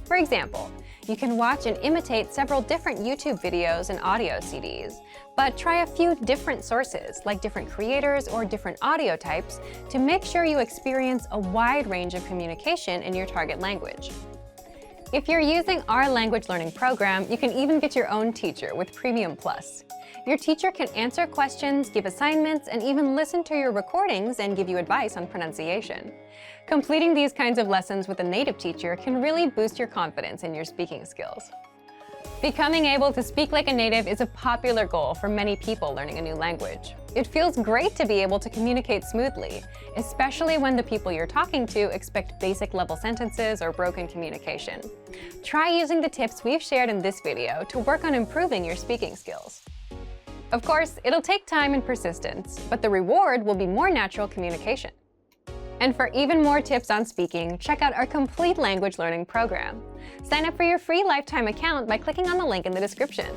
For example, you can watch and imitate several different YouTube videos and audio CDs, but try a few different sources, like different creators or different audio types, to make sure you experience a wide range of communication in your target language. If you're using our language learning program, you can even get your own teacher with Premium Plus. Your teacher can answer questions, give assignments, and even listen to your recordings and give you advice on pronunciation. Completing these kinds of lessons with a native teacher can really boost your confidence in your speaking skills. Becoming able to speak like a native is a popular goal for many people learning a new language. It feels great to be able to communicate smoothly, especially when the people you're talking to expect basic level sentences or broken communication. Try using the tips we've shared in this video to work on improving your speaking skills. Of course, it'll take time and persistence, but the reward will be more natural communication. And for even more tips on speaking, check out our complete language learning program. Sign up for your free lifetime account by clicking on the link in the description.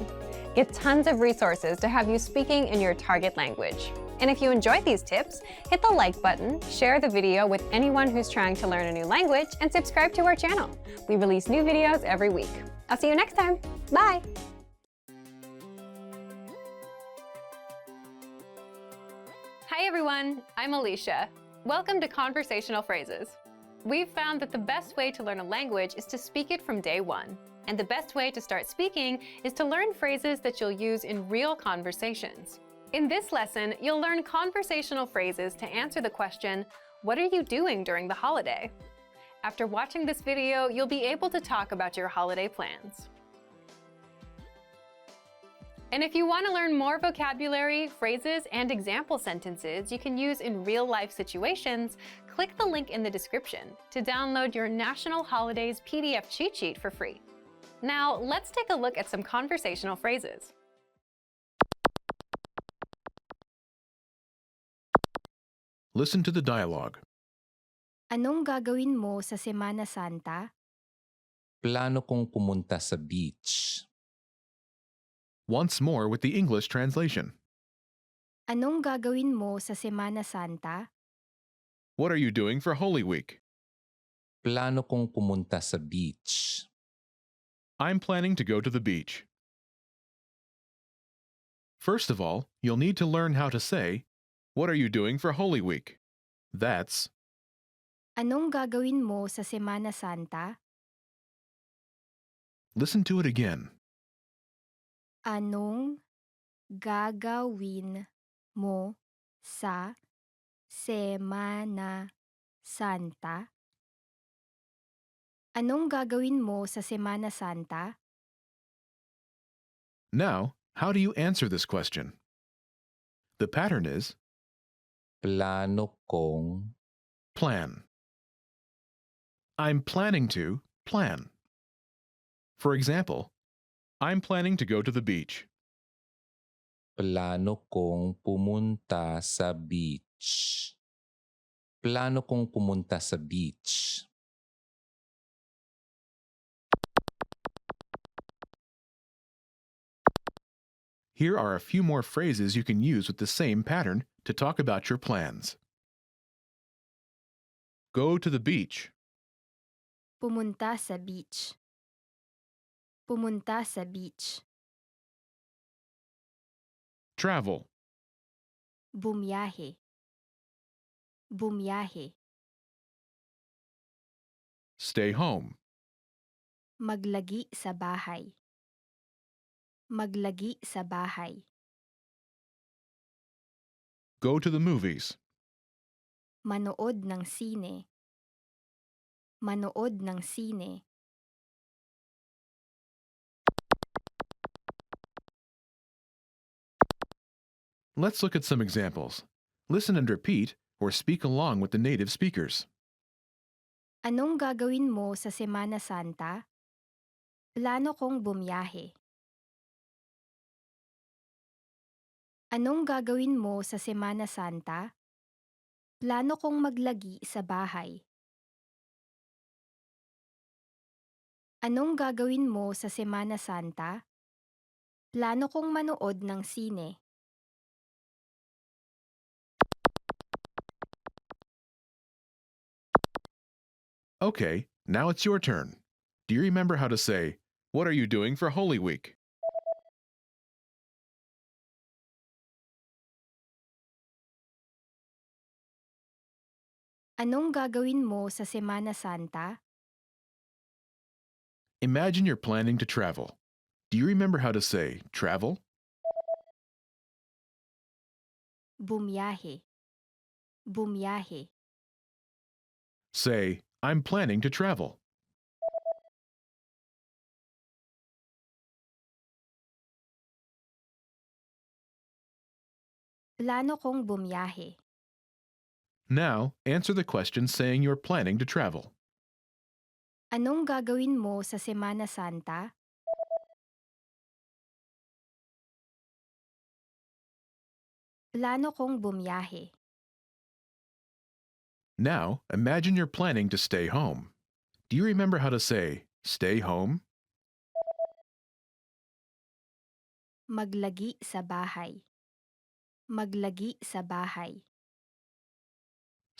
Get tons of resources to have you speaking in your target language. And if you enjoyed these tips, hit the like button, share the video with anyone who's trying to learn a new language, and subscribe to our channel. We release new videos every week. I'll see you next time. Bye! Hi everyone, I'm Alicia. Welcome to Conversational Phrases. We've found that the best way to learn a language is to speak it from day one. And the best way to start speaking is to learn phrases that you'll use in real conversations. In this lesson, you'll learn conversational phrases to answer the question, what are you doing during the holiday? After watching this video, you'll be able to talk about your holiday plans. And if you want to learn more vocabulary, phrases, and example sentences you can use in real-life situations, click the link in the description to download your National Holidays PDF cheat sheet for free. Now, let's take a look at some conversational phrases. Listen to the dialogue. Anong gagawin mo sa Semana Santa? Plano kong pumunta sa beach. Once more with the English translation. Anong gagawin mo sa Semana Santa? What are you doing for Holy Week? Plano kong pumunta sa beach. I'm planning to go to the beach. First of all, you'll need to learn how to say, what are you doing for Holy Week? That's, Anong gagawin mo sa Semana Santa? listen to it again. Anong gagawin mo sa Semana Santa? Anong gagawin mo sa Semana Santa? Now, how do you answer this question? The pattern is Plano kong plan. I'm planning to plan. For example, I'm planning to go to the beach. plano kong pumunta sa beach. Plano kong pumunta sa beach. Here are a few more phrases you can use with the same pattern to talk about your plans. Go to the beach. Pumunta sa beach. Pumunta sa beach. Travel. Bumiyahe. Bumiyahe. Stay home. Maglagi sa bahay. Maglagi sa bahay. Go to the movies. Manood ng sine. Manood ng sine. Let's look at some examples. Listen and repeat or speak along with the native speakers. Anong gagawin mo sa Semana Santa? Plano kong bumiyahe. Anong gagawin mo sa Semana Santa? Plano kong maglagi sa bahay. Anong gagawin mo sa Semana Santa? Plano kong manood ng sine. Okay, now it's your turn. Do you remember how to say, what are you doing for Holy Week? Anong gagawin mo sa Semana Santa? Imagine you're planning to travel. Do you remember how to say travel? Bumiyahe. Bumiyahe. Say, I'm planning to travel. Plano kong bumiyahe. Now, answer the question saying you're planning to travel. Anong gagawin mo sa Semana Santa? Plano kong bumiyahe. Now, imagine you're planning to stay home. Do you remember how to say stay home? Maglagi sa bahay. Maglagi sa bahay.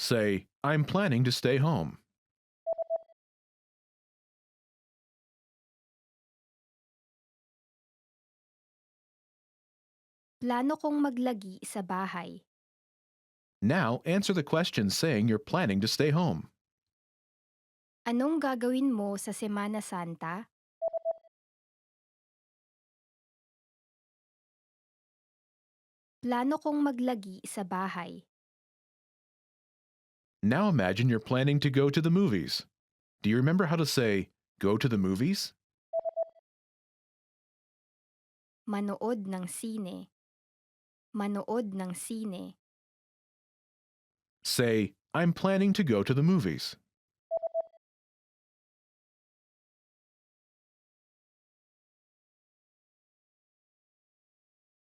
Say, I'm planning to stay home. Plano kong maglagi sa bahay. Now, answer the question saying you're planning to stay home. Anong gagawin mo sa Semana Santa? Plano kong maglagi sa bahay. Now imagine you're planning to go to the movies. Do you remember how to say go to the movies? Manood ng sine. Manood ng sine. Say, I'm planning to go to the movies.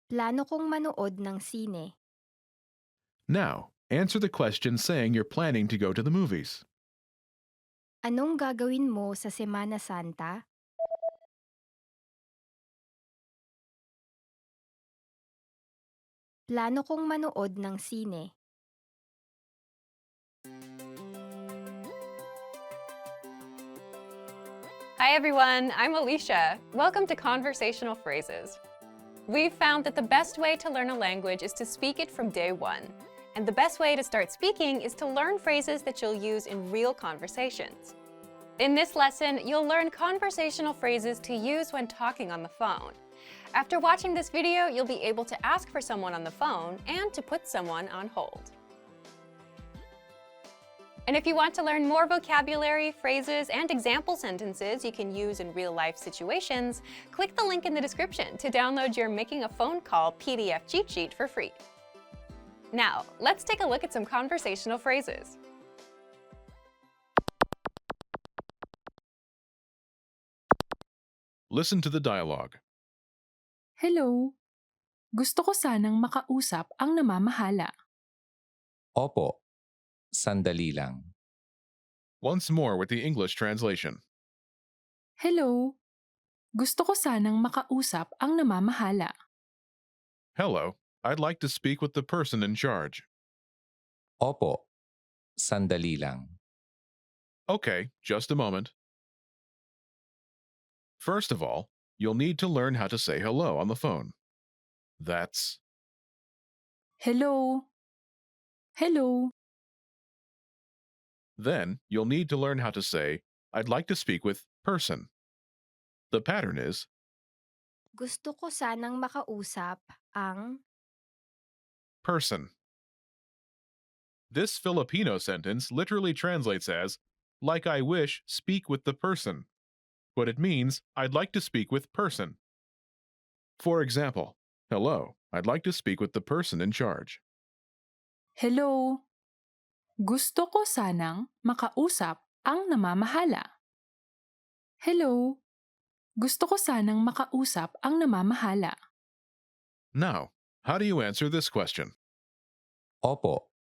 Plano kong manood ng sine. Now, answer the question saying you're planning to go to the movies. Anong gagawin mo sa Semana Santa? Plano kong manood ng sine. Hi everyone, I'm Alicia. Welcome to Conversational Phrases. We've found that the best way to learn a language is to speak it from day one. And the best way to start speaking is to learn phrases that you'll use in real conversations. In this lesson, you'll learn conversational phrases to use when talking on the phone. After watching this video, you'll be able to ask for someone on the phone and to put someone on hold. And if you want to learn more vocabulary, phrases, and example sentences you can use in real-life situations, click the link in the description to download your Making a Phone Call PDF cheat sheet for free. Now, let's take a look at some conversational phrases. Listen to the dialogue. Hello. Gusto ko sanang makausap ang namamahala. Opo, sandali lang. Once more with the English translation. Hello. Gusto ko sanang makausap ang namamahala. Hello, I'd like to speak with the person in charge. Opo, sandali lang. Okay, just a moment. First of all, you'll need to learn how to say hello on the phone. That's Hello. Hello. Then you'll need to learn how to say, I'd like to speak with person. The pattern is, Gusto ko sanang makausap ang person. This Filipino sentence literally translates as, like I wish, speak with the person. But it means, I'd like to speak with person. For example, hello, I'd like to speak with the person in charge. Hello. Gusto ko sanang makausap ang namamahala. Hello. Gusto ko sanang makausap ang namamahala. Now, how do you answer this question? Opo,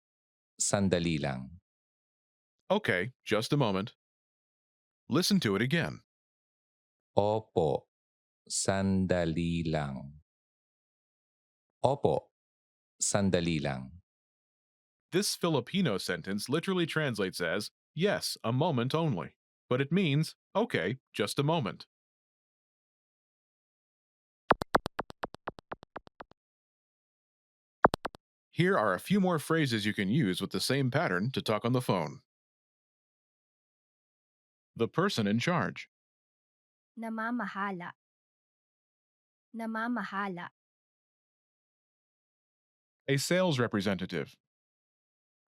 sandali lang. Okay, just a moment. Listen to it again. Opo, sandali lang. Opo, sandali lang. This Filipino sentence literally translates as, yes, a moment only. But it means, okay, just a moment. Here are a few more phrases you can use with the same pattern to talk on the phone. The person in charge. namamahala, namamahala, A sales representative.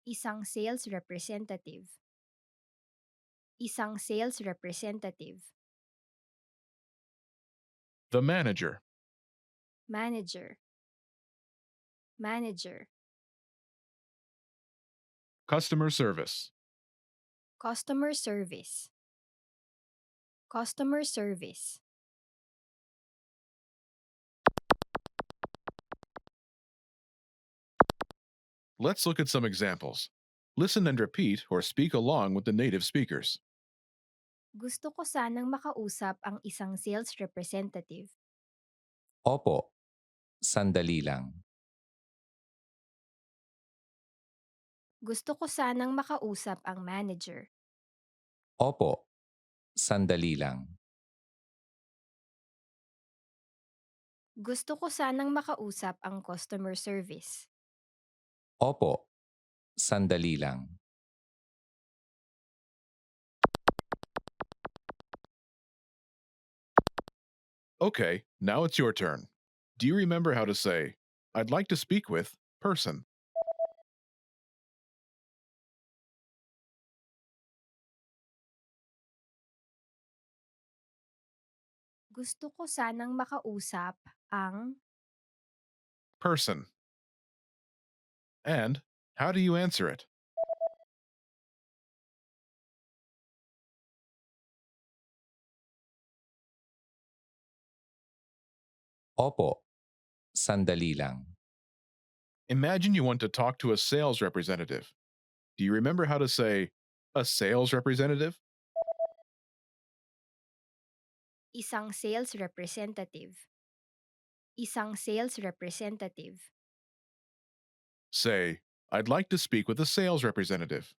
isang sales representative, isang sales representative, The manager. manager, manager, Customer service. customer service, customer service, Let's look at some examples. Listen and repeat or speak along with the native speakers. gusto ko sanang makausap ang isang sales representative. Opo, sandali lang. Gusto ko sanang makausap ang manager. Opo, sandali lang. Gusto ko sanang makausap ang customer service. Opo, sandali lang. Okay, now it's your turn. Do you remember how to say, I'd like to speak with person? Gusto ko sanang makausap ang Person. And how do you answer it? Opo, sandali lang. Imagine you want to talk to a sales representative. Do you remember how to say, a sales representative? isang sales representative. Isang sales representative. Say, I'd like to speak with a sales representative.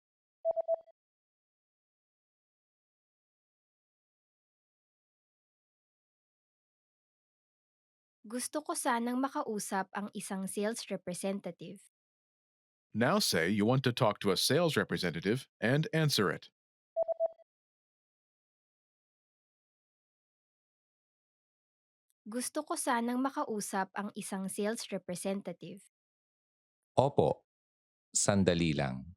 Gusto ko sanang makausap ang isang sales representative. Now say you want to talk to a sales representative and answer it. Gusto ko sanang makausap ang isang sales representative. Opo, sandali lang.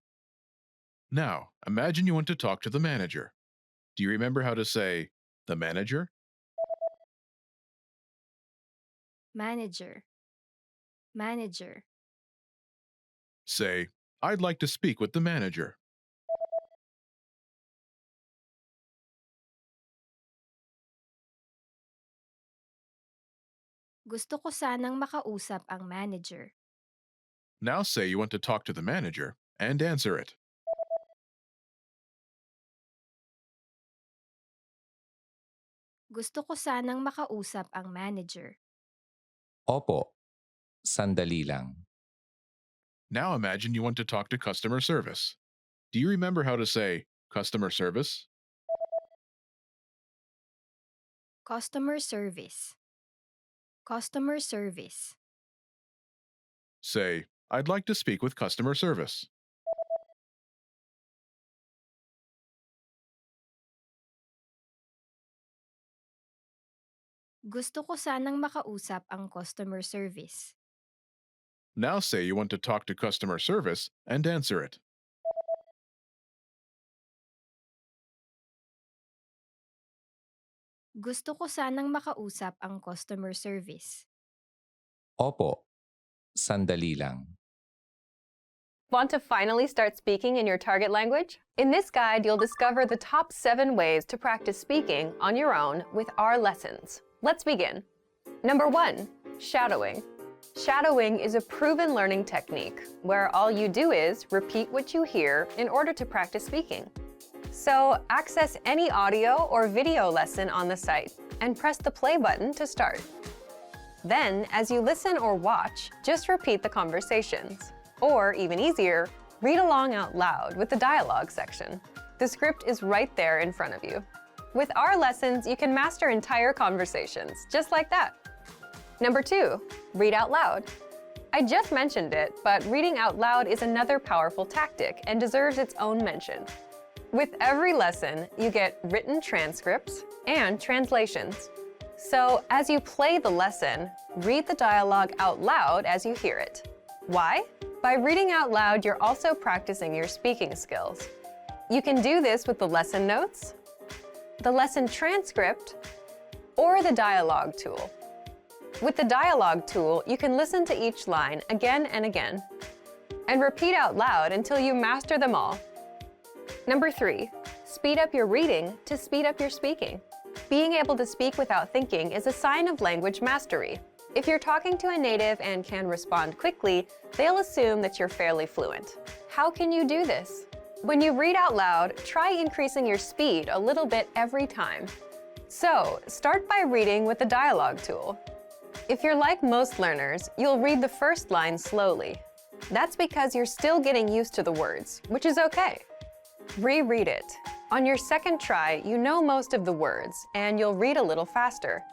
Now, imagine you want to talk to the manager. Do you remember how to say, the manager? Manager. Manager. Say, I'd like to speak with the manager. Gusto ko sanang makausap ang manager. Now say you want to talk to the manager and answer it. Gusto ko sanang makausap ang manager. Opo, sandali lang. Now imagine you want to talk to customer service. Do you remember how to say customer service? Customer service. Customer service. Say, I'd like to speak with customer service. Gusto ko sanang makausap ang customer service. Now say you want to talk to customer service and answer it. Gusto ko sanang makausap ang customer service. Opo, sandali lang. Want to finally start speaking in your target language? In this guide, you'll discover the top 7 ways to practice speaking on your own with our lessons. Let's begin. Number 1, shadowing. Shadowing is a proven learning technique where all you do is repeat what you hear in order to practice speaking. So, access any audio or video lesson on the site and press the play button to start. Then, as you listen or watch, just repeat the conversations. Or, even easier, read along out loud with the dialogue section. The script is right there in front of you. With our lessons, you can master entire conversations, just like that. Number 2, read out loud. I just mentioned it, but reading out loud is another powerful tactic and deserves its own mention. With every lesson, you get written transcripts and translations. So, as you play the lesson, read the dialogue out loud as you hear it. Why? By reading out loud, you're also practicing your speaking skills. You can do this with the lesson notes, the lesson transcript, or the dialogue tool. With the dialogue tool, you can listen to each line again and again, and repeat out loud until you master them all. Number 3, speed up your reading to speed up your speaking. Being able to speak without thinking is a sign of language mastery. If you're talking to a native and can respond quickly, they'll assume that you're fairly fluent. How can you do this? When you read out loud, try increasing your speed a little bit every time. So, start by reading with the dialogue tool. If you're like most learners, you'll read the first line slowly. That's because you're still getting used to the words, which is okay. Reread it. On your second try, you know most of the words, and you'll read a little faster.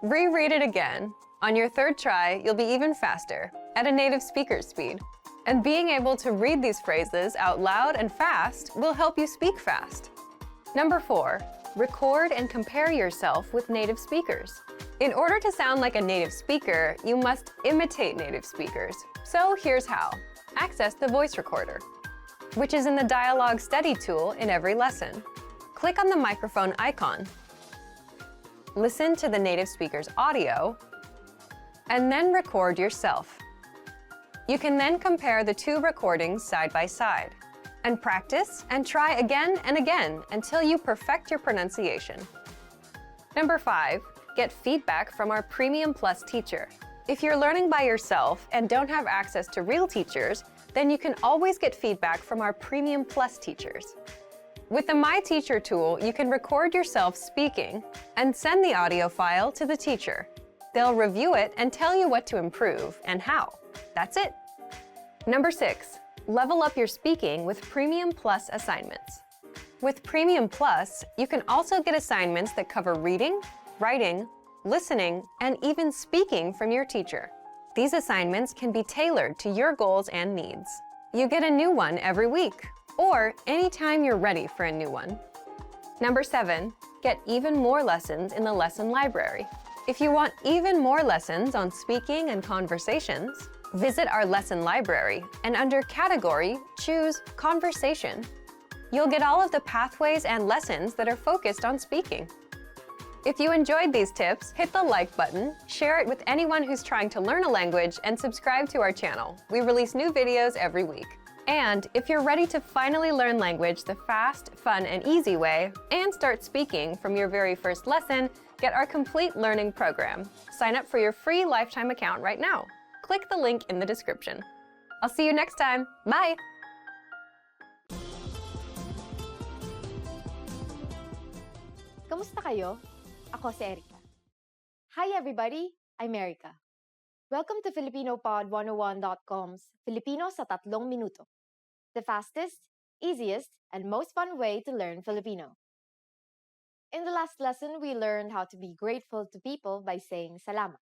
Reread it again. On your third try, you'll be even faster, at a native speaker's speed. And being able to read these phrases out loud and fast will help you speak fast. Number 4, record and compare yourself with native speakers. In order to sound like a native speaker, you must imitate native speakers. So here's how. Access the voice recorder, which is in the Dialogue Study tool in every lesson. Click on the microphone icon. Listen to the native speaker's audio, and then record yourself. You can then compare the two recordings side by side, and practice and try again and again until you perfect your pronunciation. Number 5, get feedback from our Premium Plus teacher. If you're learning by yourself and don't have access to real teachers, then you can always get feedback from our Premium Plus teachers. With the My Teacher tool, you can record yourself speaking and send the audio file to the teacher. They'll review it and tell you what to improve and how. That's it. Number 6, level up your speaking with Premium Plus assignments. With Premium Plus, you can also get assignments that cover reading, writing, listening, and even speaking from your teacher. These assignments can be tailored to your goals and needs. You get a new one every week, or anytime you're ready for a new one. Number 7, get even more lessons in the lesson library. If you want even more lessons on speaking and conversations, visit our lesson library and under Category, choose Conversation. You'll get all of the pathways and lessons that are focused on speaking. If you enjoyed these tips, hit the like button, share it with anyone who's trying to learn a language, and subscribe to our channel. We release new videos every week. And if you're ready to finally learn language the fast, fun, and easy way, and start speaking from your very first lesson, get our complete learning program. Sign up for your free lifetime account right now. Click the link in the description. I'll see you next time. Bye! Kamusta kayo? Ako si Erica. Hi everybody, I'm Erica. Welcome to FilipinoPod101.com's Filipino sa 3 minuto. The fastest, easiest, and most fun way to learn Filipino. In the last lesson, we learned how to be grateful to people by saying salamat.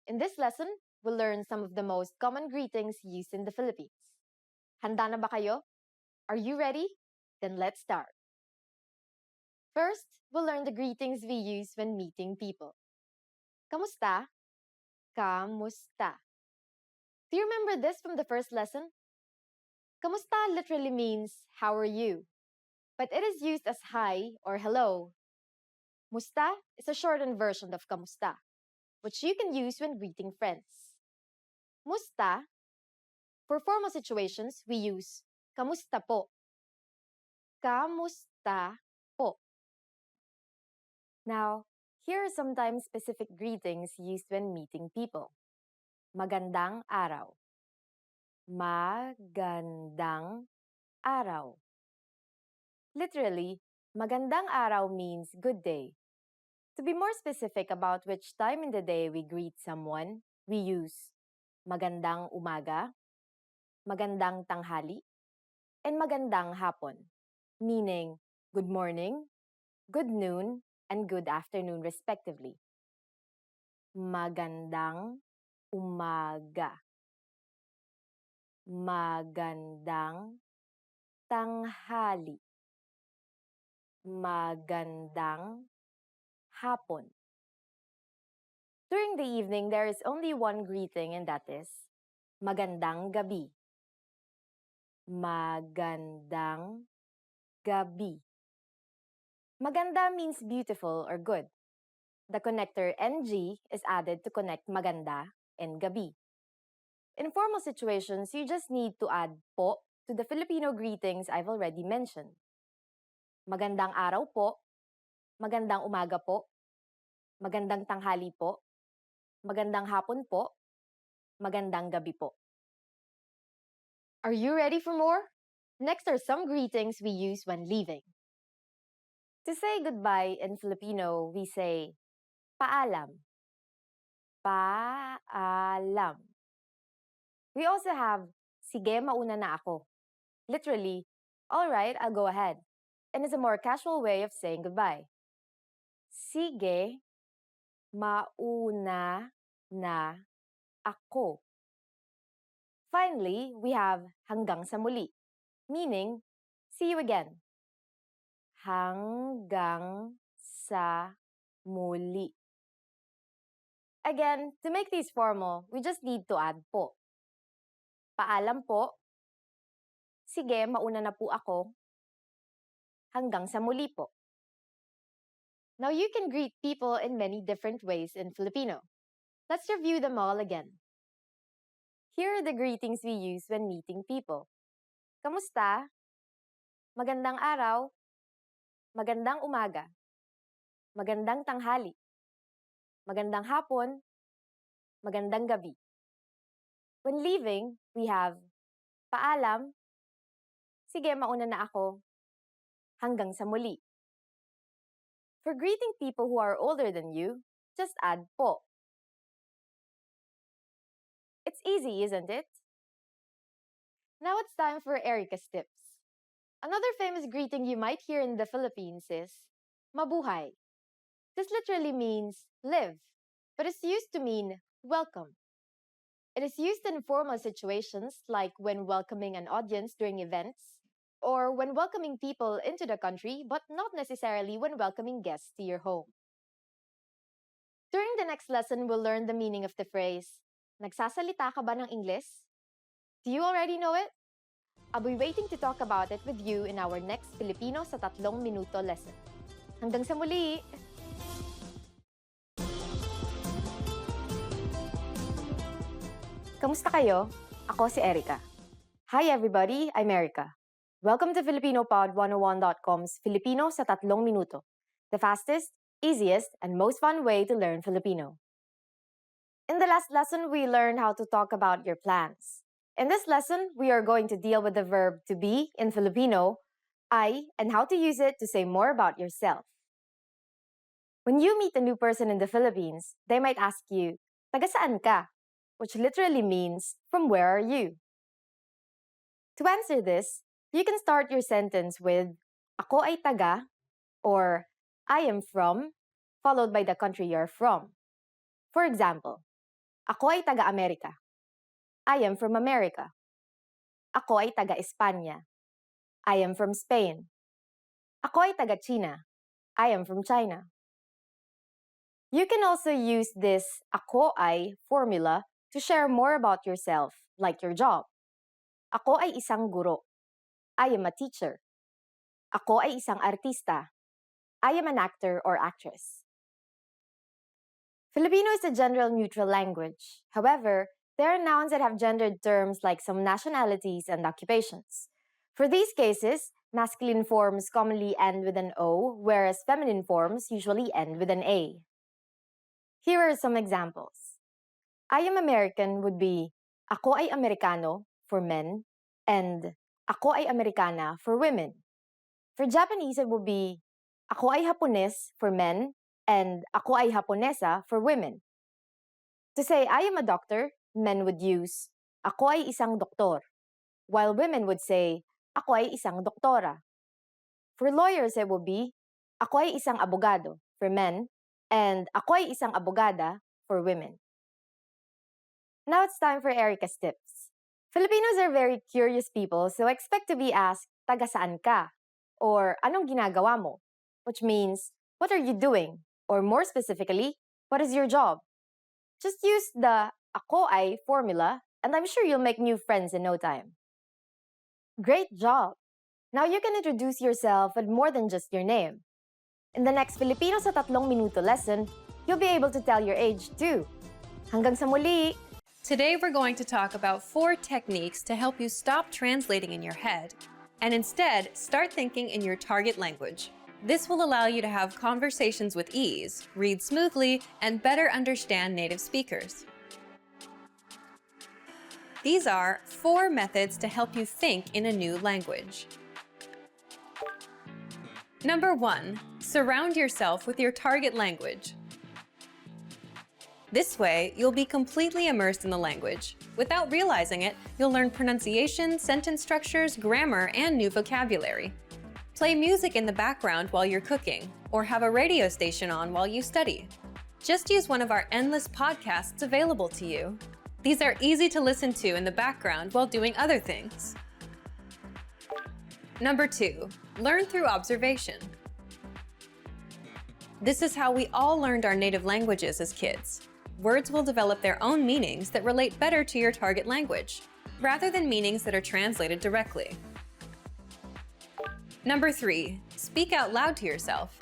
In this lesson, we'll learn some of the most common greetings used in the Philippines. Handa na ba kayo? Are you ready? Then let's start. First, we'll learn the greetings we use when meeting people. Kamusta? Kamusta. Do you remember this from the first lesson? Kamusta literally means, how are you? But it is used as hi or hello. Musta is a shortened version of kamusta, which you can use when greeting friends. Musta, for formal situations, we use kamusta po. Kamusta po. Now, here are sometimes specific greetings used when meeting people. Magandang araw. Magandang araw. Literally, magandang araw means good day. To be more specific about which time in the day we greet someone, we use magandang umaga, magandang tanghali, and magandang hapon, meaning good morning, good noon, and good afternoon respectively. Magandang umaga. Magandang tanghali. Magandang hapon. During the evening, there is only one greeting, and that is magandang gabi. Magandang gabi. Maganda means beautiful or good. The connector ng is added to connect maganda and gabi. In formal situations, you just need to add po to the Filipino greetings I've already mentioned. Magandang araw po, magandang umaga po, magandang tanghali po, magandang hapon po, magandang gabi po. Are you ready for more? Next are some greetings we use when leaving. To say goodbye in Filipino, we say paalam. Paalam. We also have sige, mauna na ako. Literally, all right, I'll go ahead. And it's a more casual way of saying goodbye. Sige, mauna na ako. Finally, we have hanggang sa muli, meaning see you again. Hanggang sa muli. Again, to make these formal, we just need to add po. Paalam po. Sige, mauna na po ako. Hanggang sa muli po. Now you can greet people in many different ways in Filipino. Let's review them all again. Here are the greetings we use when meeting people. Kamusta? Magandang araw. Magandang umaga. Magandang tanghali. Magandang hapon. Magandang gabi. When leaving, we have paalam. Sige, mauna na ako. Hanggang sa muli. For greeting people who are older than you, just add po. It's easy, isn't it? Now it's time for Erica's tips. Another famous greeting you might hear in the Philippines is mabuhay. This literally means live, but it's used to mean welcome. It is used in formal situations like when welcoming an audience during events, or when welcoming people into the country, but not necessarily when welcoming guests to your home. During the next lesson, we'll learn the meaning of the phrase, nagsasalita ka ba ng Ingles? Do you already know it? I'll be waiting to talk about it with you in our next Filipino sa 3 minuto lesson. Hanggang sa muli! Kamusta kayo? Ako si Erica. Hi everybody, I'm Erica. Welcome to FilipinoPod101.com's Filipino sa 3 minuto, the fastest, easiest, and most fun way to learn Filipino. In the last lesson, we learned how to talk about your plans. In this lesson, we are going to deal with the verb to be in Filipino, ay, and how to use it to say more about yourself. When you meet a new person in the Philippines, they might ask you, taga saan ka? Which literally means, from where are you? To answer this, you can start your sentence with, ako ay taga, or I am from, followed by the country you're from. For example, ako ay taga-Amerika. I am from America. Ako ay taga-Espanya. I am from Spain. Ako ay taga-China. I am from China. You can also use this ako ay formula to share more about yourself, like your job. Ako ay isang guro. I am a teacher. Ako ay isang artista. I am an actor or actress. Filipino is a gender-neutral language. However, there are nouns that have gendered terms like some nationalities and occupations. For these cases, masculine forms commonly end with an O, whereas feminine forms usually end with an A. Here are some examples. I am American would be ako ay Amerikano for men and ako ay Amerikana for women. For Japanese, it would be ako ay Hapones for men and ako ay Haponesa for women. To say I am a doctor, men would use ako ay isang doktor, while women would say ako ay isang doktora. For lawyers, it would be ako ay isang abogado for men and ako ay isang abogada for women. Now it's time for Erica's tips. Filipinos are very curious people, so expect to be asked, taga saan ka? Or anong ginagawa mo? which means, what are you doing? Or more specifically, what is your job? Just use the ako ay formula, and I'm sure you'll make new friends in no time. Great job! Now you can introduce yourself with more than just your name. In the next Filipino sa tatlong minuto lesson, you'll be able to tell your age too. Hanggang sa muli! Today we're going to talk about 4 techniques to help you stop translating in your head and instead start thinking in your target language. This will allow you to have conversations with ease, read smoothly, and better understand native speakers. These are 4 methods to help you think in a new language. Number 1, surround yourself with your target language. This way, you'll be completely immersed in the language. Without realizing it, you'll learn pronunciation, sentence structures, grammar, and new vocabulary. Play music in the background while you're cooking, or have a radio station on while you study. Just use one of our endless podcasts available to you. These are easy to listen to in the background while doing other things. Number 2, learn through observation. This is how we all learned our native languages as kids. Words will develop their own meanings that relate better to your target language, rather than meanings that are translated directly. Number 3, speak out loud to yourself.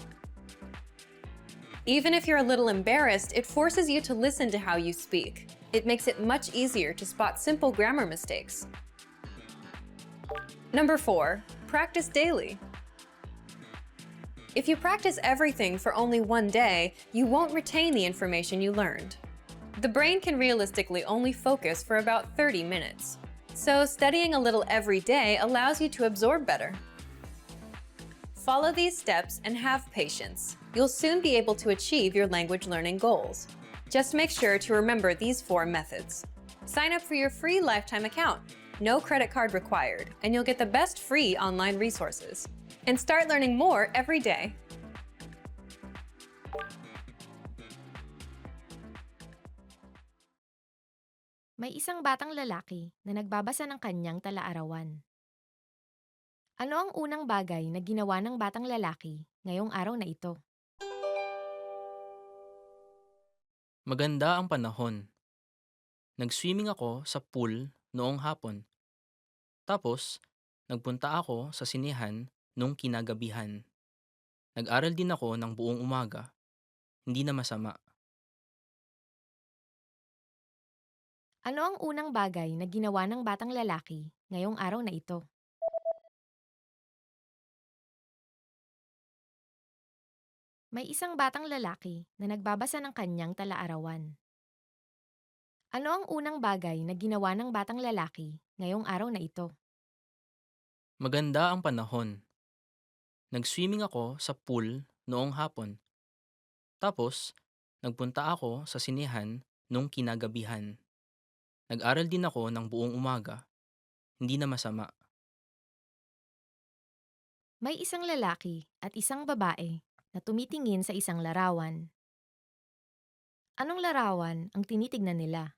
Even if you're a little embarrassed, it forces you to listen to how you speak. It makes it much easier to spot simple grammar mistakes. Number 4, practice daily. If you practice everything for only one day, you won't retain the information you learned. The brain can realistically only focus for about 30 minutes. So studying a little every day allows you to absorb better. Follow these steps and have patience. You'll soon be able to achieve your language learning goals. Just make sure to remember these 4 methods. Sign up for your free lifetime account. No credit card required, and you'll get the best free online resources. And start learning more every day. May isang batang lalaki na nagbabasa ng kanyang talaarawan. Ano ang unang bagay na ginawa ng batang lalaki ngayong araw na ito? Maganda ang panahon. Nag-swimming ako sa pool noong hapon. Tapos, nagpunta ako sa sinehan nung kinagabihan. Nag-aral din ako ng buong umaga. Hindi na masama. Ano ang unang bagay na ginawa ng batang lalaki ngayong araw na ito? May isang batang lalaki na nagbabasa ng kanyang talaarawan. Ano ang unang bagay na ginawa ng batang lalaki ngayong araw na ito? Maganda ang panahon. Nag-swimming ako sa pool noong hapon. Tapos, nagpunta ako sa sinehan nung kinagabihan. Nag-aral din ako ng buong umaga. Hindi na masama. May isang lalaki at isang babae na tumitingin sa isang larawan. Anong larawan ang tinitignan nila?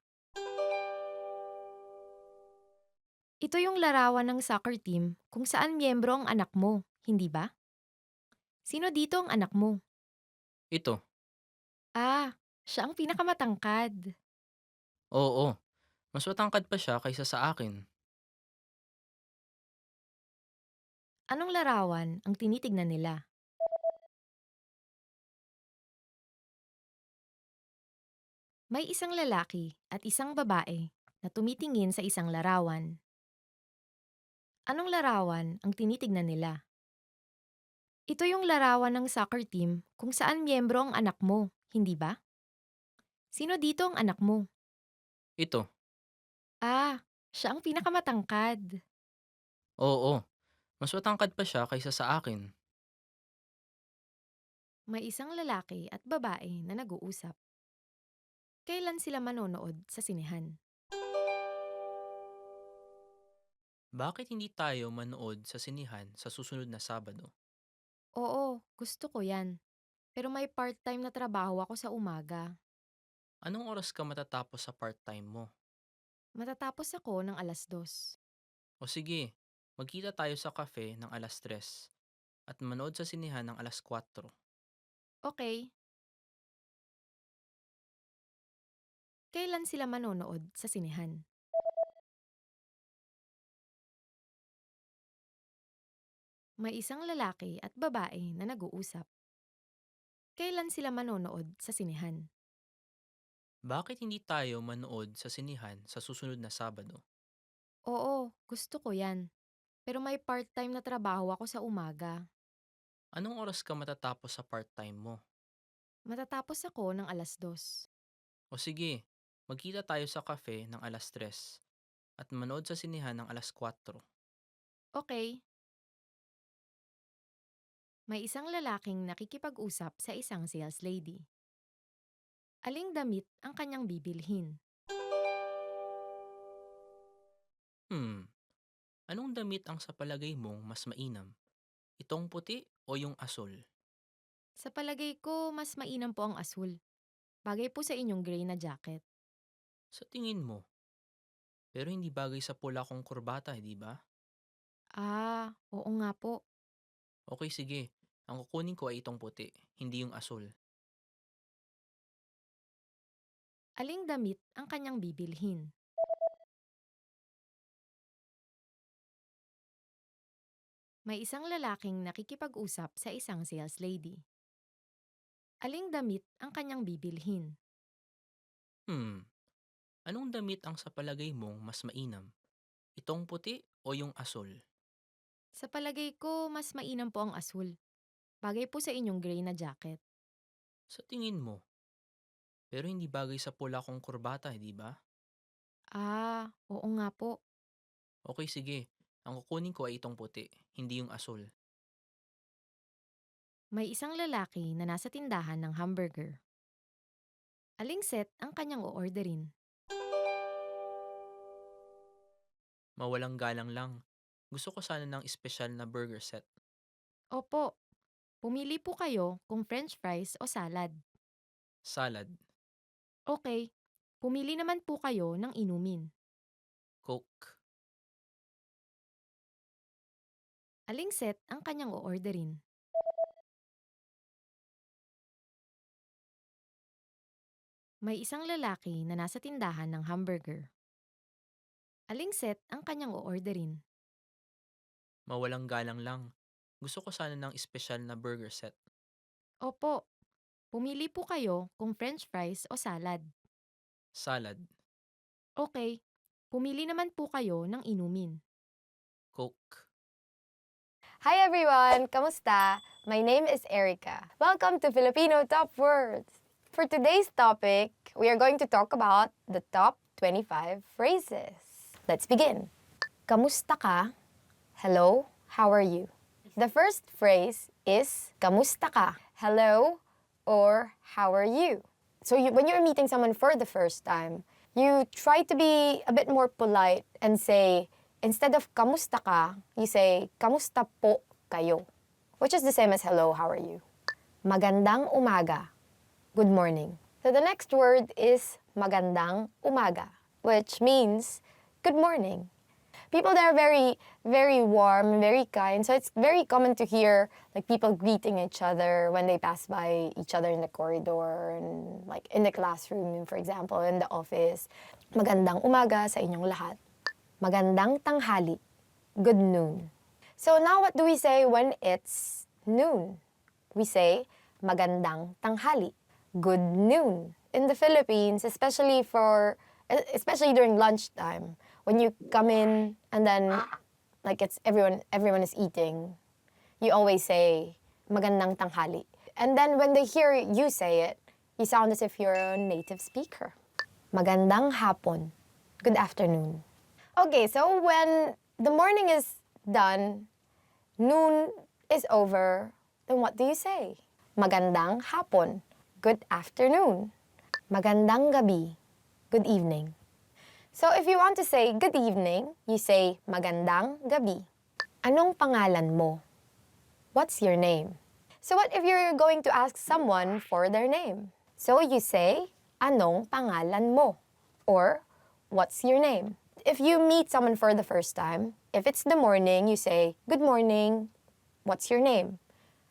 Ito yung larawan ng soccer team kung saan miyembro ang anak mo, hindi ba? Sino dito ang anak mo? Ito. Ah, siya ang pinakamatangkad. Oo. Mas matangkad pa siya kaysa sa akin. Anong larawan ang tinitignan nila? May isang lalaki at isang babae na tumitingin sa isang larawan. Anong larawan ang tinitignan nila? Ito yung larawan ng soccer team kung saan miyembro ang anak mo, hindi ba? Sino dito ang anak mo? Ito. Ah, siya ang pinakamatangkad. Oo. Mas matangkad pa siya kaysa sa akin. May isang lalaki at babae na nag-uusap. Kailan sila manonood sa sinehan? Bakit hindi tayo manood sa sinihan sa susunod na Sabado? Oo, gusto ko yan. Pero may part-time na trabaho ako sa umaga. Anong oras ka matatapos sa part-time mo? Matatapos ako ng 2:00. O sige, magkita tayo sa cafe ng 3:00. at manood sa sinihan ng alas 4. Okay. Kailan sila manonood sa sinehan? May isang lalaki at babae na nag-uusap. Kailan sila manonood sa sinehan? Bakit hindi tayo manood sa sinihan sa susunod na Sabado? Oo, gusto ko yan. Pero may part-time na trabaho ako sa umaga. Anong oras ka matatapos sa part-time mo? Matatapos ako ng alas 2. O sige, magkita tayo sa cafe ng alas 3 at manood sa sinihan ng alas 4. Okay. May isang lalaking nakikipag-usap sa isang sales lady. Aling damit ang kanyang bibilhin? Anong damit ang sa palagay mong mas mainam? Itong puti o yung asul? Sa palagay ko, mas mainam po ang asul. Bagay po sa inyong gray na jacket. Sa tingin mo. Pero hindi bagay sa pula kong kurbata, di ba? Oo nga po. Okay, sige. Ang kukunin ko ay itong puti, hindi yung asul. Aling damit ang kanyang bibilhin? May isang lalaking nakikipag-usap sa isang sales lady. Aling damit ang kanyang bibilhin? Anong damit ang sa palagay mong mas mainam? Itong puti o yung asul? Sa palagay ko, mas mainam po ang asul. Bagay po sa inyong gray na jacket. Sa tingin mo. Pero hindi bagay sa pula kong kurbata, di ba? Oo nga po. Okay, sige. Ang kukunin ko ay itong puti, hindi yung asul. May isang lalaki na nasa tindahan ng hamburger. Aling set ang kanyang o-orderin? Mawalang galang lang. Gusto ko sana ng espesyal na burger set. Opo. Pumili po kayo kung french fries o salad. Salad. Okay. Pumili naman po kayo ng inumin. Coke. Aling set ang kanyang o-orderin? May isang lalaki na nasa tindahan ng hamburger. Aling set ang kanyang o-orderin? Mawalang galang lang. Gusto ko sana ng espesyal na burger set. Opo. Pumili po kayo kung french fries o salad. Salad. Okay. Pumili naman po kayo ng inumin. Coke. Hi everyone! Kamusta? My name is Erica. Welcome to Filipino Top Words. For today's topic, we are going to talk about the top 25 phrases. Let's begin. Kamusta ka? Hello, how are you? The first phrase is kamusta ka? Hello or how are you? So when you're meeting someone for the first time, you try to be a bit more polite and say, instead of kamusta ka, you say kamusta po kayo, which is the same as hello, how are you? Magandang umaga. Good morning. So the next word is magandang umaga, which means good morning. People there are very, very warm, very kind. So it's very common to hear like people greeting each other when they pass by each other in the corridor and like in the classroom, for example, in the office. Magandang umaga sa inyong lahat. Magandang tanghali. Good noon. So now what do we say when it's noon? We say magandang tanghali. Good noon. In the Philippines, especially during lunchtime, when you come in and then like it's everyone is eating, you always say magandang tanghali. And then when they hear you say it, you sound as if you're a native speaker. Magandang hapon. Good afternoon. Okay, so when the morning is done, noon is over, then what do you say? Magandang hapon. Good afternoon. Magandang gabi. Good evening. So if you want to say good evening, you say magandang gabi. Anong pangalan mo? What's your name? So what if you're going to ask someone for their name? So you say, anong pangalan mo? Or, what's your name? If you meet someone for the first time, if it's the morning, you say, good morning. what's your name?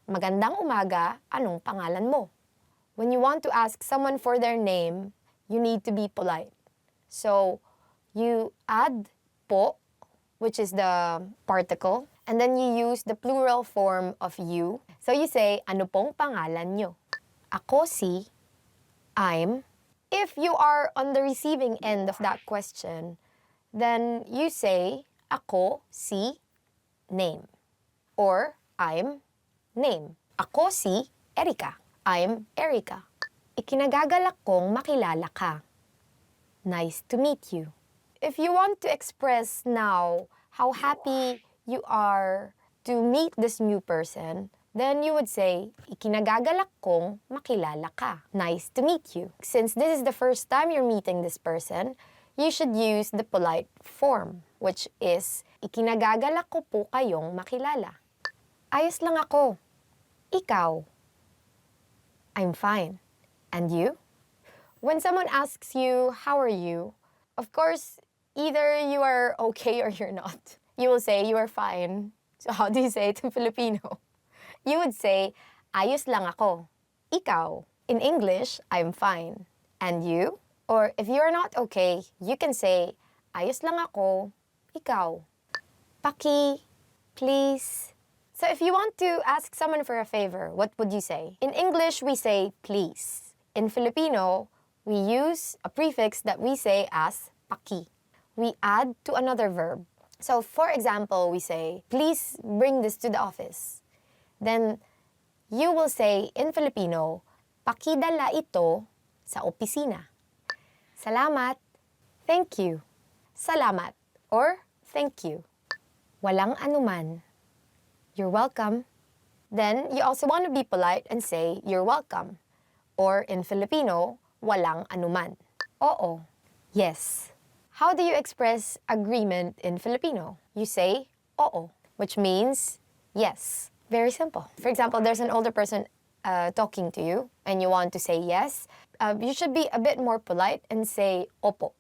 Magandang umaga, anong pangalan mo? When you want to ask someone for their name, you need to be polite. So, you add po, which is the particle, and then you use the plural form of you. So you say, ano pong pangalan nyo? Ako si, I'm. If you are on the receiving end of that question, then you say, ako si, name. Or, I'm, name. Ako si Erica. I'm Erica. Ikinagagalak kong makilala ka. Nice to meet you. If you want to express now how happy you are to meet this new person, then you would say, ikinagagalak kong makilala ka. Nice to meet you. Since this is the first time you're meeting this person, you should use the polite form, which is, ikinagagalak ko po kayong makilala. Ayos lang ako. Ikaw. I'm fine. And you? When someone asks you, how are you? Of course, either you are okay or you're not. You will say, you are fine. So how do you say it in Filipino? You would say, ayos lang ako. Ikaw. In English, I'm fine. And you? Or if you're not okay, you can say, ayos lang ako. Ikaw. Paki. Please. So if you want to ask someone for a favor, what would you say? In English, we say please. In Filipino, we use a prefix that we say as paki. We add to another verb. So for example, we say, please bring this to the office. Then you will say in Filipino, pakidala ito sa opisina. Salamat. Thank you. Salamat or thank you. Walang anuman. You're welcome. Then you also want to be polite and say you're welcome. Or in Filipino, walang anuman. Oo. Yes. How do you express agreement in Filipino? You say oo, which means yes. Very simple. For example, there's an older person talking to you and you want to say yes. You should be a bit more polite and say opo.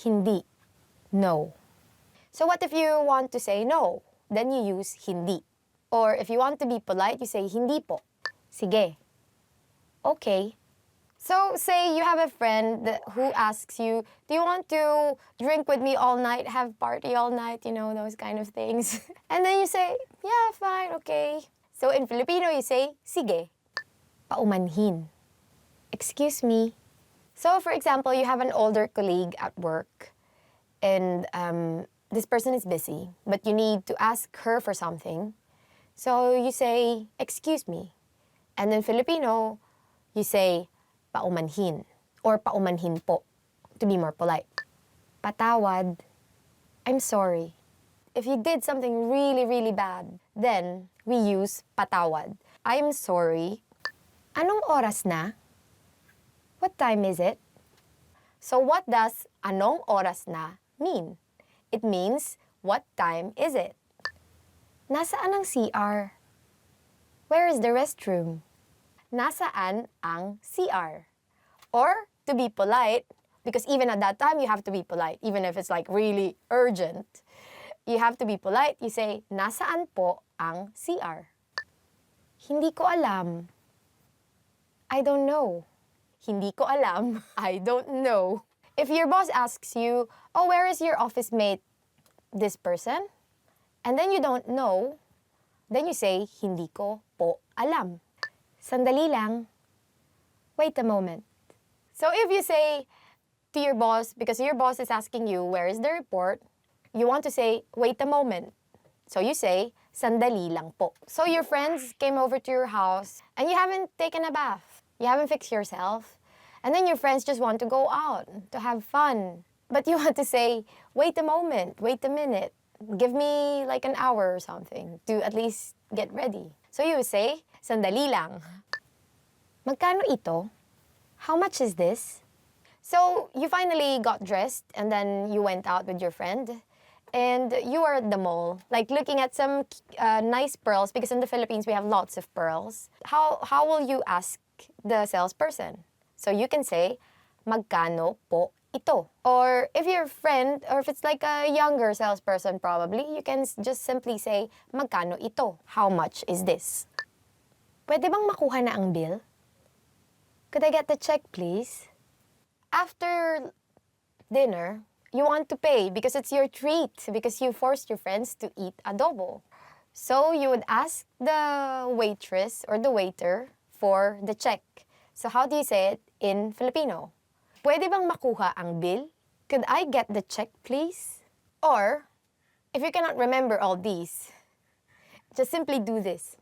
Hindi. No. So what if you want to say no? Then you use hindi. Or if you want to be polite, you say hindi po. Sige. Okay. So say you have a friend who asks you, do you want to drink with me all night, have party all night, you know, those kind of things. And then you say, yeah, fine, okay. So in Filipino, you say, sige. Paumanhin. Excuse me. So for example, you have an older colleague at work and this person is busy, but you need to ask her for something. So you say, excuse me. And in Filipino, you say, paumanhin or paumanhin po, to be more polite. Patawad. I'm sorry. If you did something really, really bad, then we use patawad. I'm sorry. Anong oras na? What time is it? So what does anong oras na mean? It means, what time is it? Nasaan ang CR? Where is the restroom? Nasaan ang CR? Or, to be polite, because even at that time, you have to be polite, even if it's like really urgent. You have to be polite. You say, nasaan po ang CR? Hindi ko alam. I don't know. Hindi ko alam. I don't know. If your boss asks you, oh, where is your office mate, this person? And then you don't know, then you say, hindi ko po alam. Sandali lang. Wait a moment. So if you say to your boss, because your boss is asking you, where is the report? You want to say, wait a moment. So you say, sandali lang po. So your friends came over to your house and you haven't taken a bath. You haven't fixed yourself. And then your friends just want to go out to have fun. But you want to say, wait a moment, wait a minute. Give me like an hour or something to at least get ready. So you would say, sandali lang. Magkano ito? How much is this? So you finally got dressed and then you went out with your friend. And you are at the mall, like looking at some nice pearls, because in the Philippines we have lots of pearls. How will you ask the salesperson? So you can say, magkano po ito. Or if you're a friend, or if it's like a younger salesperson probably, you can just simply say, magkano ito? How much is this? Pwede bang makuha na ang bill? Could I get the check, please? After dinner, you want to pay because it's your treat, because you forced your friends to eat adobo. So you would ask the waitress or the waiter for the check. So how do you say it in Filipino? Pwede bang makuha ang bill? Could I get the check, please? Or, if you cannot remember all these, just simply do this.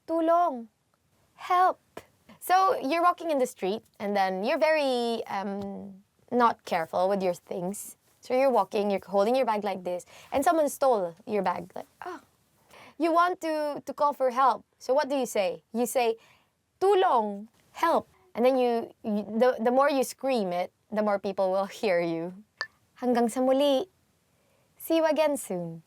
Tulong. Help. So you're walking in the street and then you're very not careful with your things. So you're walking, you're holding your bag like this, and someone stole your bag. Like, oh. You want to call for help. So what do you say? You say, tulong, help. And then the more you scream it, the more people will hear you. Hanggang sa muli. See you again soon.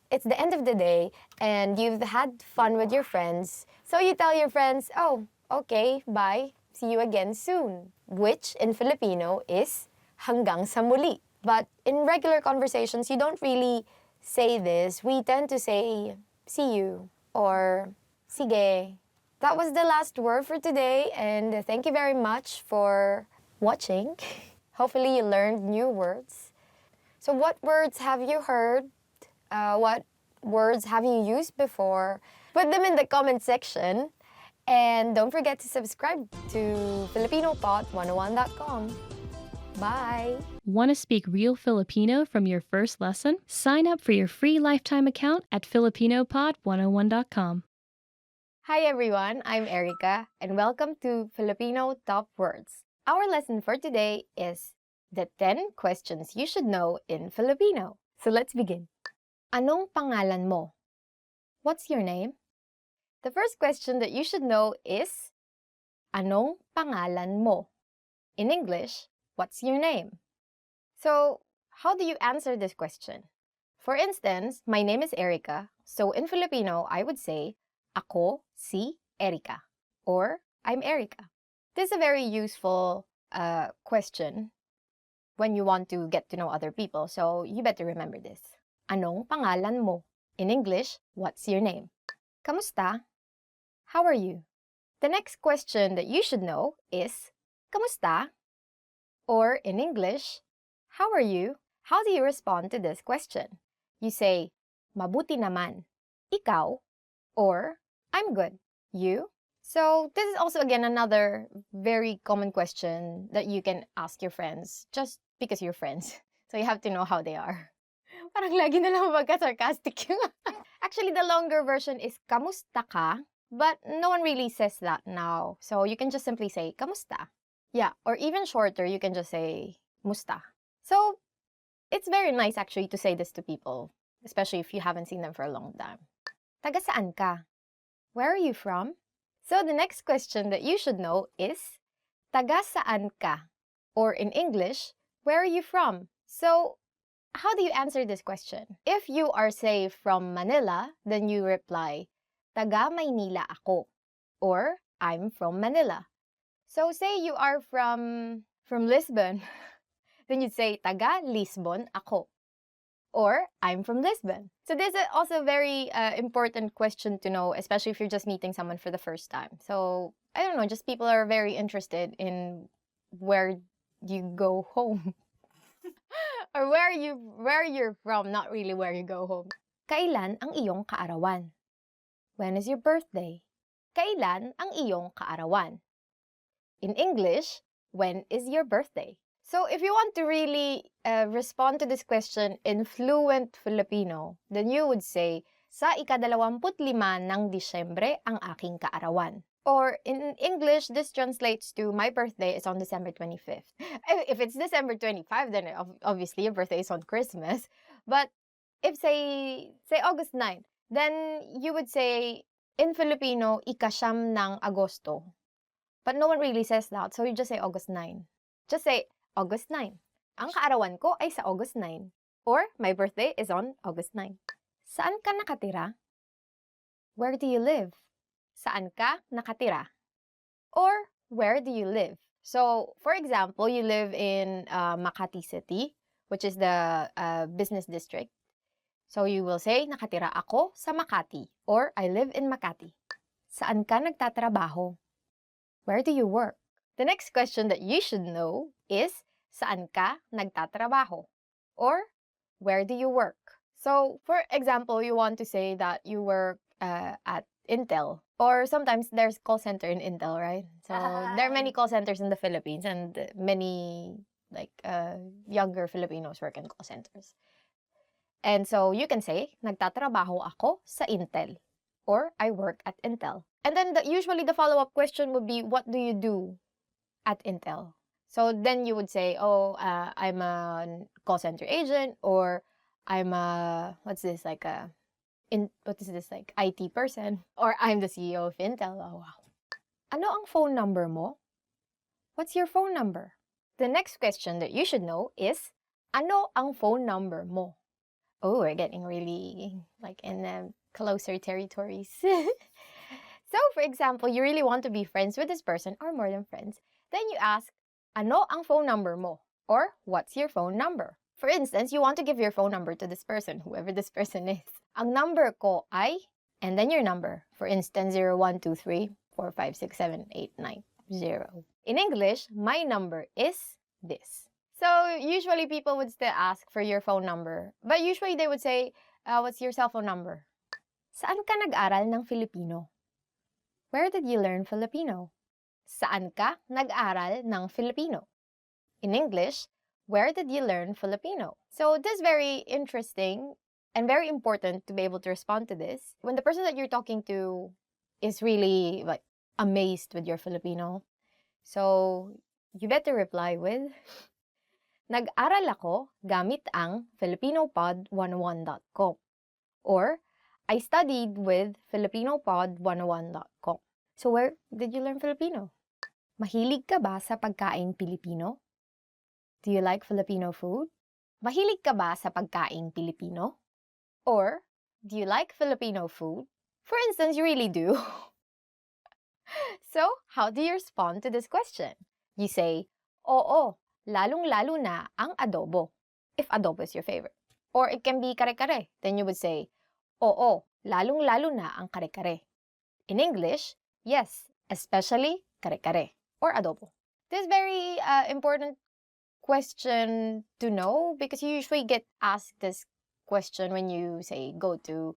It's the end of the day, and you've had fun with your friends. So you tell your friends, oh, okay, bye. See you again soon. Which in Filipino is hanggang sa muli. But in regular conversations, you don't really say this. We tend to say, see you, or sige. That was the last word for today, and thank you very much for watching. Hopefully you learned new words. So what words have you heard? What words have you used before? Put them in the comment section. And don't forget to subscribe to FilipinoPod101.com. Bye! Want to speak real Filipino from your first lesson? Sign up for your free lifetime account at FilipinoPod101.com. Hi everyone, I'm Erica, and welcome to Filipino Top Words. Our lesson for today is the 10 questions you should know in Filipino. So let's begin. Anong pangalan mo? What's your name? The first question that you should know is, anong pangalan mo? In English, what's your name? So, how do you answer this question? For instance, my name is Erica, so in Filipino, I would say, ako si Erica, or I'm Erica. This is a very useful question when you want to get to know other people, so you better remember this. Anong pangalan mo? In English, what's your name? Kamusta? How are you? The next question that you should know is, kamusta? Or in English, how are you? How do you respond to this question? You say, mabuti naman. Ikaw? Or, I'm good. You? So this is also again another very common question that you can ask your friends just because you're friends. So you have to know how they are. Parang lagi na lang magka-sarcastic yung... Actually, the longer version is, kamusta ka? But no one really says that now. So you can just simply say, kamusta? Yeah, or even shorter, you can just say, musta. So it's very nice actually to say this to people, especially if you haven't seen them for a long time. Taga saan ka? Where are you from? So the next question that you should know is, taga saan ka? Or in English, where are you from? So how do you answer this question? If you are, say, from Manila, then you reply, taga Maynila ako, or I'm from Manila. So say you are from Lisbon, then you'd say taga Lisbon ako, or I'm from Lisbon. So this is also a very important question to know, especially if you're just meeting someone for the first time. So I don't know, just people are very interested in where you go home. Or where you're from, not really where you go home. Kailan ang iyong kaarawan? When is your birthday? Kailan ang iyong kaarawan? In English, when is your birthday? So if you want to really respond to this question in fluent Filipino, then you would say, sa ika-25 ng Disyembre ang aking kaarawan. Or in English, this translates to my birthday is on December 25th. If it's December 25, then obviously your birthday is on Christmas. But if say August 9, then you would say in Filipino, ika-siyam ng Agosto. But no one really says that, so you just say August 9. Just say August 9. Ang kaarawan ko ay sa August 9. Or my birthday is on August 9. Saan ka nakatira? Where do you live? Saan ka nakatira? Or, where do you live? So, for example, you live in Makati City, which is the business district. So, you will say, nakatira ako sa Makati, or I live in Makati. Saan ka nagtatrabaho? Where do you work? The next question that you should know is, saan ka nagtatrabaho? Or, where do you work? So, for example, you want to say that you work at Intel. Or sometimes there's call center in Intel, right? So, there are many call centers in the Philippines and many younger Filipinos work in call centers. And so, you can say, nagtatrabaho ako sa Intel. Or, I work at Intel. And then usually the follow-up question would be, what do you do at Intel? So then you would say, I'm a call center agent, or I'm a, IT person, or I'm the CEO of Intel. Oh, wow. Ano ang phone number mo? What's your phone number? The next question that you should know is, ano ang phone number mo? Oh, we're getting really in closer territories. So, for example, you really want to be friends with this person or more than friends. Then you ask, ano ang phone number mo? Or, what's your phone number? For instance, you want to give your phone number to this person, whoever this person is. Ang number ko ay, and then your number. For instance, 0123456789. In English, my number is this. So, usually people would still ask for your phone number. But usually they would say, what's your cell phone number? Saan ka nag-aral ng Filipino? Where did you learn Filipino? Saan ka nag-aral ng Filipino? In English, where did you learn Filipino? So this is very interesting and very important to be able to respond to this. When the person that you're talking to is really amazed with your Filipino, so you better reply with, nag-aral ako gamit ang filipinopod101.com, or I studied with filipinopod101.com. So where did you learn Filipino? Mahilig ka ba sa pagkaing Pilipino? Do you like Filipino food? Mahilig ka ba sa pagkaing Pilipino? Or, do you like Filipino food? For instance, you really do. So, how do you respond to this question? You say, oo, lalong-lalo na ang adobo, if adobo is your favorite. Or it can be kare-kare. Then you would say, oo, lalong-lalo na ang kare-kare. In English, yes, especially kare-kare or adobo. This is very important question to know because you usually get asked this question when you say go to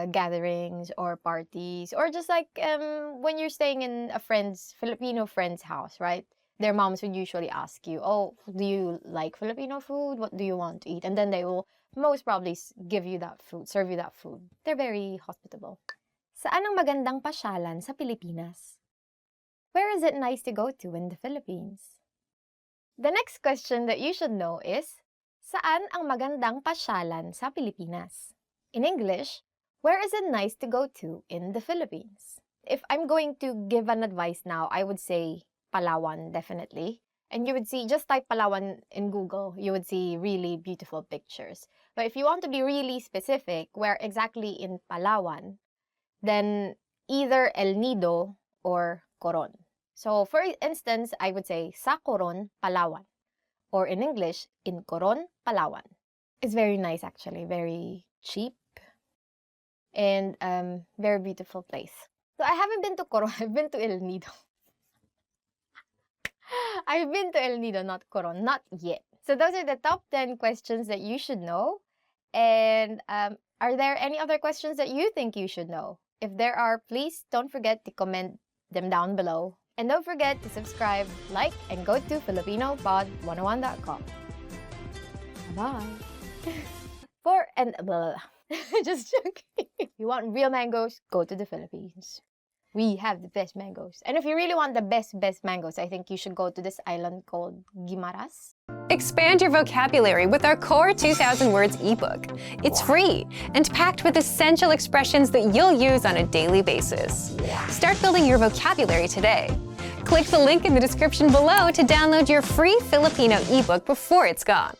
gatherings or parties, or just when you're staying in a Filipino friend's house, right? Their moms would usually ask you, oh, do you like Filipino food? What do you want to eat? And then they will most probably give you that food, serve you that food. They're very hospitable. Saan ang magandang pasyalan sa Pilipinas? Where is it nice to go to in the Philippines? The next question that you should know is, saan ang magandang pasyalan sa Pilipinas? In English, where is it nice to go to in the Philippines? If I'm going to give an advice now, I would say Palawan, definitely. And you would see, just type Palawan in Google, you would see really beautiful pictures. But if you want to be really specific, where exactly in Palawan, then either El Nido or Coron. So, for instance, I would say sa Coron, Palawan. Or in English, in Coron, Palawan. It's very nice actually, very cheap, and very beautiful place. So, I haven't been to Coron, I've been to El Nido. I've been to El Nido, not Coron, not yet. So those are the top 10 questions that you should know. And are there any other questions that you think you should know? If there are, please don't forget to comment them down below. And don't forget to subscribe, like, and go to filipinopod101.com. Bye. Just joking. If you want real mangoes, go to the Philippines. We have the best mangoes. And if you really want the best mangoes, I think you should go to this island called Guimaras. Expand your vocabulary with our Core 2000 Words ebook. It's free and packed with essential expressions that you'll use on a daily basis. Start building your vocabulary today. Click the link in the description below to download your free Filipino ebook before it's gone.